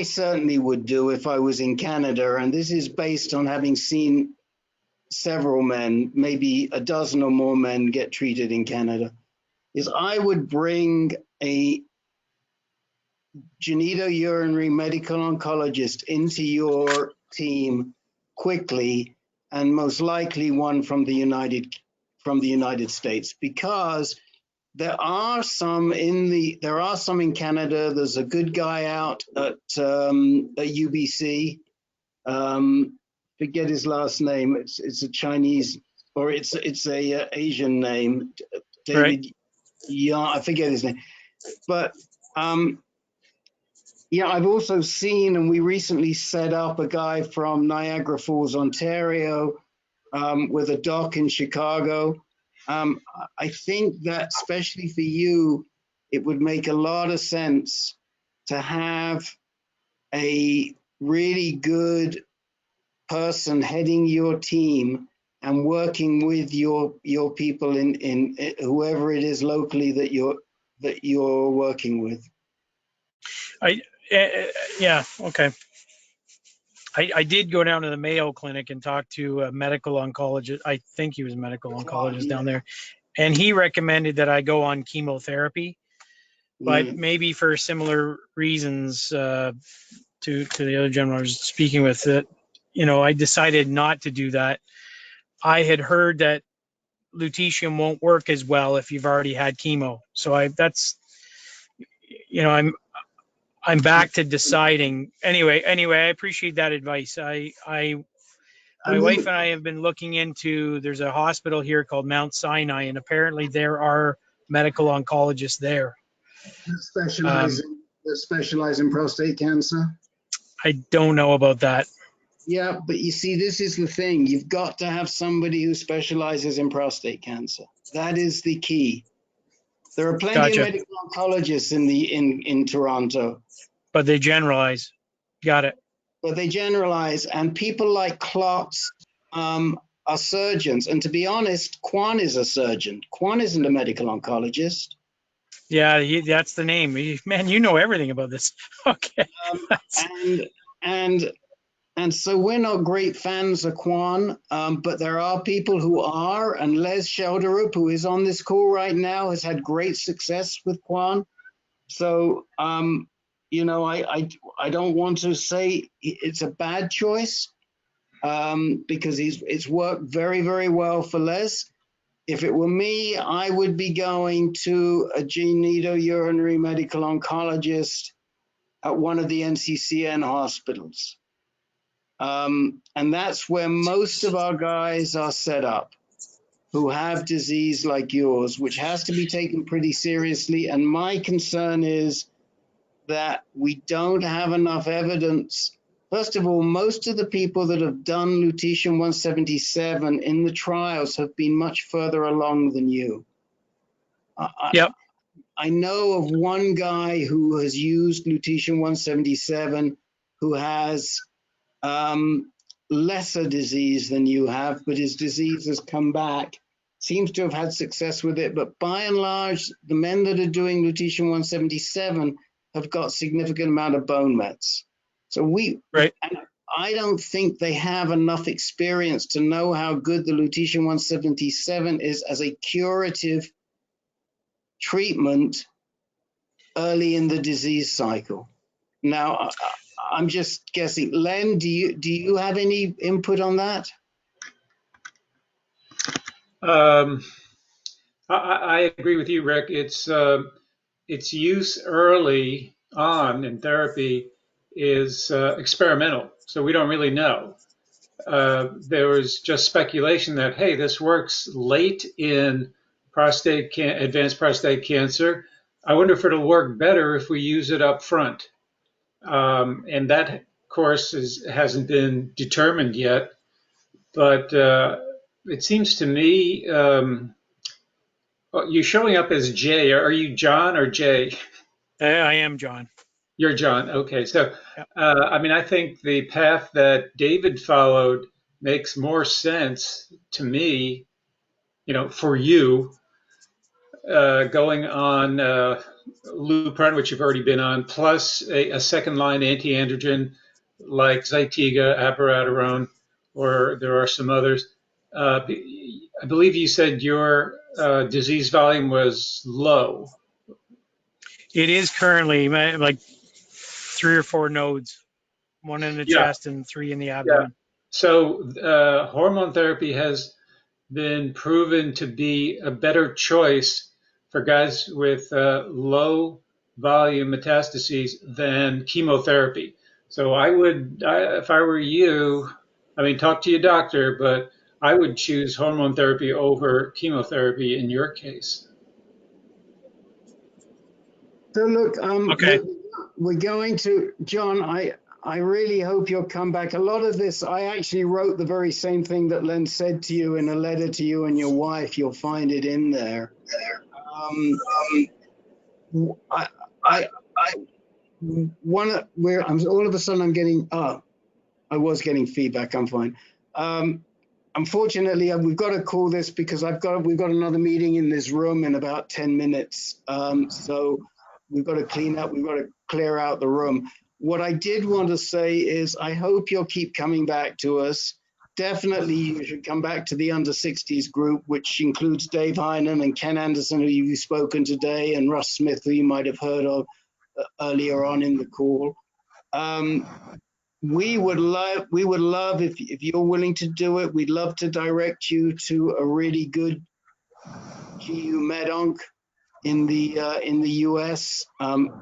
Speaker 2: certainly would do if I was in Canada, and this is based on having seen several men, maybe a dozen or more men get treated in Canada, is I would bring a genitourinary medical oncologist into your team quickly, and most likely one from the United States, because there are some in Canada. There's a good guy out at UBC. Forget his last name. It's a Chinese, or it's a Asian name. David.
Speaker 20: Right.
Speaker 2: Yeah, I forget his name. But yeah, I've also seen, and we recently set up a guy from Niagara Falls, Ontario, with a doc in Chicago. I think that especially for you, it would make a lot of sense to have a really good person heading your team and working with your people in whoever it is locally that you're working with.
Speaker 20: Yeah, okay. I did go down to the Mayo Clinic and talk to a medical oncologist. I think he was a medical oncologist down there. And he recommended that I go on chemotherapy, but maybe for similar reasons to the other gentleman I was speaking with, that, you know, I decided not to do that. I had heard that lutetium won't work as well if you've already had chemo. So that's, you know, I'm back to deciding. Anyway, I appreciate that advice. My wife and I have been looking into, there's a hospital here called Mount Sinai, and apparently there are medical oncologists there.
Speaker 2: That specialize in prostate cancer?
Speaker 20: I don't know about that.
Speaker 2: Yeah, but you see, this is the thing. You've got to have somebody who specializes in prostate cancer. That is the key. There are plenty of medical oncologists in Toronto.
Speaker 20: But they generalize. Got it.
Speaker 2: But they generalize, and people like Klotz are surgeons. And to be honest, Kwan is a surgeon. Kwan isn't a medical oncologist.
Speaker 20: Yeah, that's the name. Man, you know everything about this. Okay.
Speaker 2: And so we're not great fans of Kwan, but there are people who are, and Les Shelderup, who is on this call right now, has had great success with Kwan. So, you know, I don't want to say it's a bad choice because it's worked very, very well for Les. If it were me, I would be going to a genitourinary medical oncologist at one of the NCCN hospitals. And that's where most of our guys are set up, who have disease like yours, which has to be taken pretty seriously. And my concern is that we don't have enough evidence. First of all, most of the people that have done lutetium-177 in the trials have been much further along than you.
Speaker 20: Yep.
Speaker 2: I know of one guy who has used lutetium-177 who has lesser disease than you have, but his disease has come back, seems to have had success with it. But by and large, the men that are doing lutetium-177 have got significant amount of bone mets. So and I don't think they have enough experience to know how good the lutetium-177 is as a curative treatment early in the disease cycle. Now, I'm just guessing. Len, do you have any input on that?
Speaker 7: I agree with you, Rick. Its use early on in therapy is experimental, so we don't really know. There was just speculation that, hey, this works late in advanced prostate cancer. I wonder if it'll work better if we use it up front. And that, of course, hasn't been determined yet. But it seems to me, you're showing up as Jay. Are you John or Jay?
Speaker 20: I am John.
Speaker 7: You're John. Okay. So, I mean, I think the path that David followed makes more sense to me, you know, for you, going on Lupron, which you've already been on, plus a second line anti-androgen like Zytiga, abiraterone, or there are some others. I believe you said your disease volume was low.
Speaker 20: It is currently like 3 or 4 nodes, 1 in the chest and 3 in the abdomen.
Speaker 7: Yeah. So hormone therapy has been proven to be a better choice for guys with low volume metastases than chemotherapy. So I would, if I were you, I mean, talk to your doctor, but I would choose hormone therapy over chemotherapy in your case.
Speaker 2: So look,
Speaker 20: Okay.
Speaker 2: we're going to, John, I really hope you'll come back. A lot of this, I actually wrote the very same thing that Len said to you in a letter to you and your wife. You'll find it in there. All of a sudden I'm getting, I was getting feedback, I'm fine. Unfortunately, we've got to call this because we've got another meeting in this room in about 10 minutes. So we've got to clean up, we've got to clear out the room. What I did want to say is I hope you'll keep coming back to us. Definitely you should come back to the under 60s group, which includes Dave Heinen and Ken Anderson, who you've spoken today, and Russ Smith, who you might have heard of earlier on in the call. We would love if you're willing to do it. We'd love to direct you to a really good GU med-onc in the US,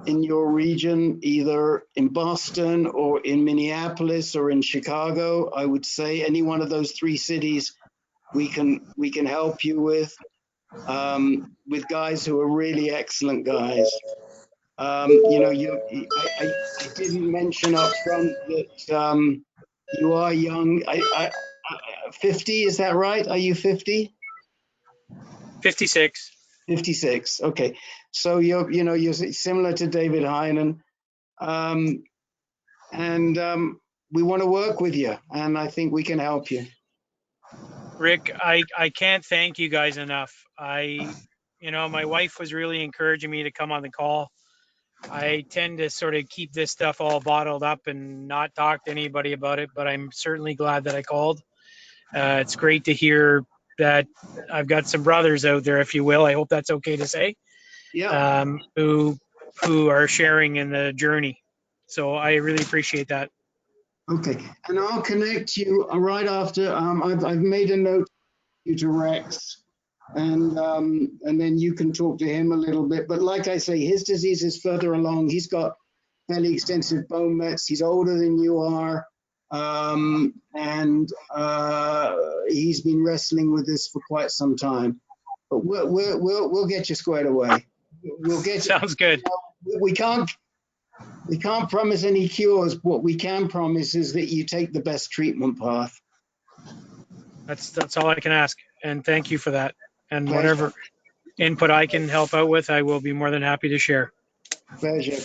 Speaker 2: in your region, either in Boston or in Minneapolis or in Chicago. I would say any one of those three cities we can help you with guys who are really excellent guys. You know, I didn't mention up front that you are young. 50, is that right? Are you 50?
Speaker 20: 56.
Speaker 2: 56. Okay. So you're similar to David Heinen. We want to work with you, and I think we can help you.
Speaker 20: Rick, I can't thank you guys enough. My wife was really encouraging me to come on the call. I tend to sort of keep this stuff all bottled up and not talk to anybody about it, but I'm certainly glad that I called. It's great to hear that I've got some brothers out there, if you will. I hope that's okay to say.
Speaker 2: Yeah.
Speaker 20: Who are sharing in the journey. So I really appreciate that.
Speaker 2: Okay, and I'll connect you right after. I've made a note to Rex, and then you can talk to him a little bit. But like I say, his disease is further along. He's got fairly extensive bone mets. He's older than you are, and he's been wrestling with this for quite some time. But we'll get you squared away. We'll get.
Speaker 20: Sounds good.
Speaker 2: We can't promise any cures. What we can promise is that you take the best treatment path.
Speaker 20: That's all I can ask. And thank you for that. And
Speaker 2: Pleasure.
Speaker 20: whatever input I can help out with, I will be more than happy to share.
Speaker 2: Pleasure.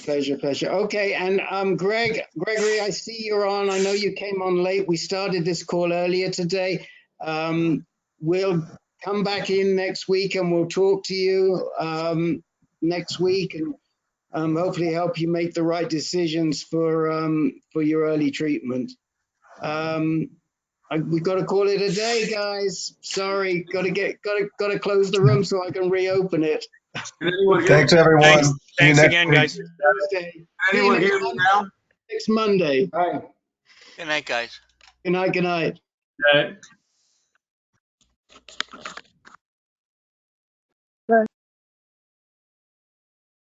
Speaker 2: Okay, and Gregory, I see you're on. I know you came on late. We started this call earlier today. We'll come back in next week and we'll talk to you next week and hopefully help you make the right decisions for your early treatment. We've got to call it a day, guys. Sorry, got to close the room so I can reopen it.
Speaker 16: Thanks, everyone.
Speaker 20: Thanks again, guys.
Speaker 3: Anyone hear me now?
Speaker 2: Next Monday.
Speaker 4: Good night, guys.
Speaker 2: Good night.
Speaker 7: Right.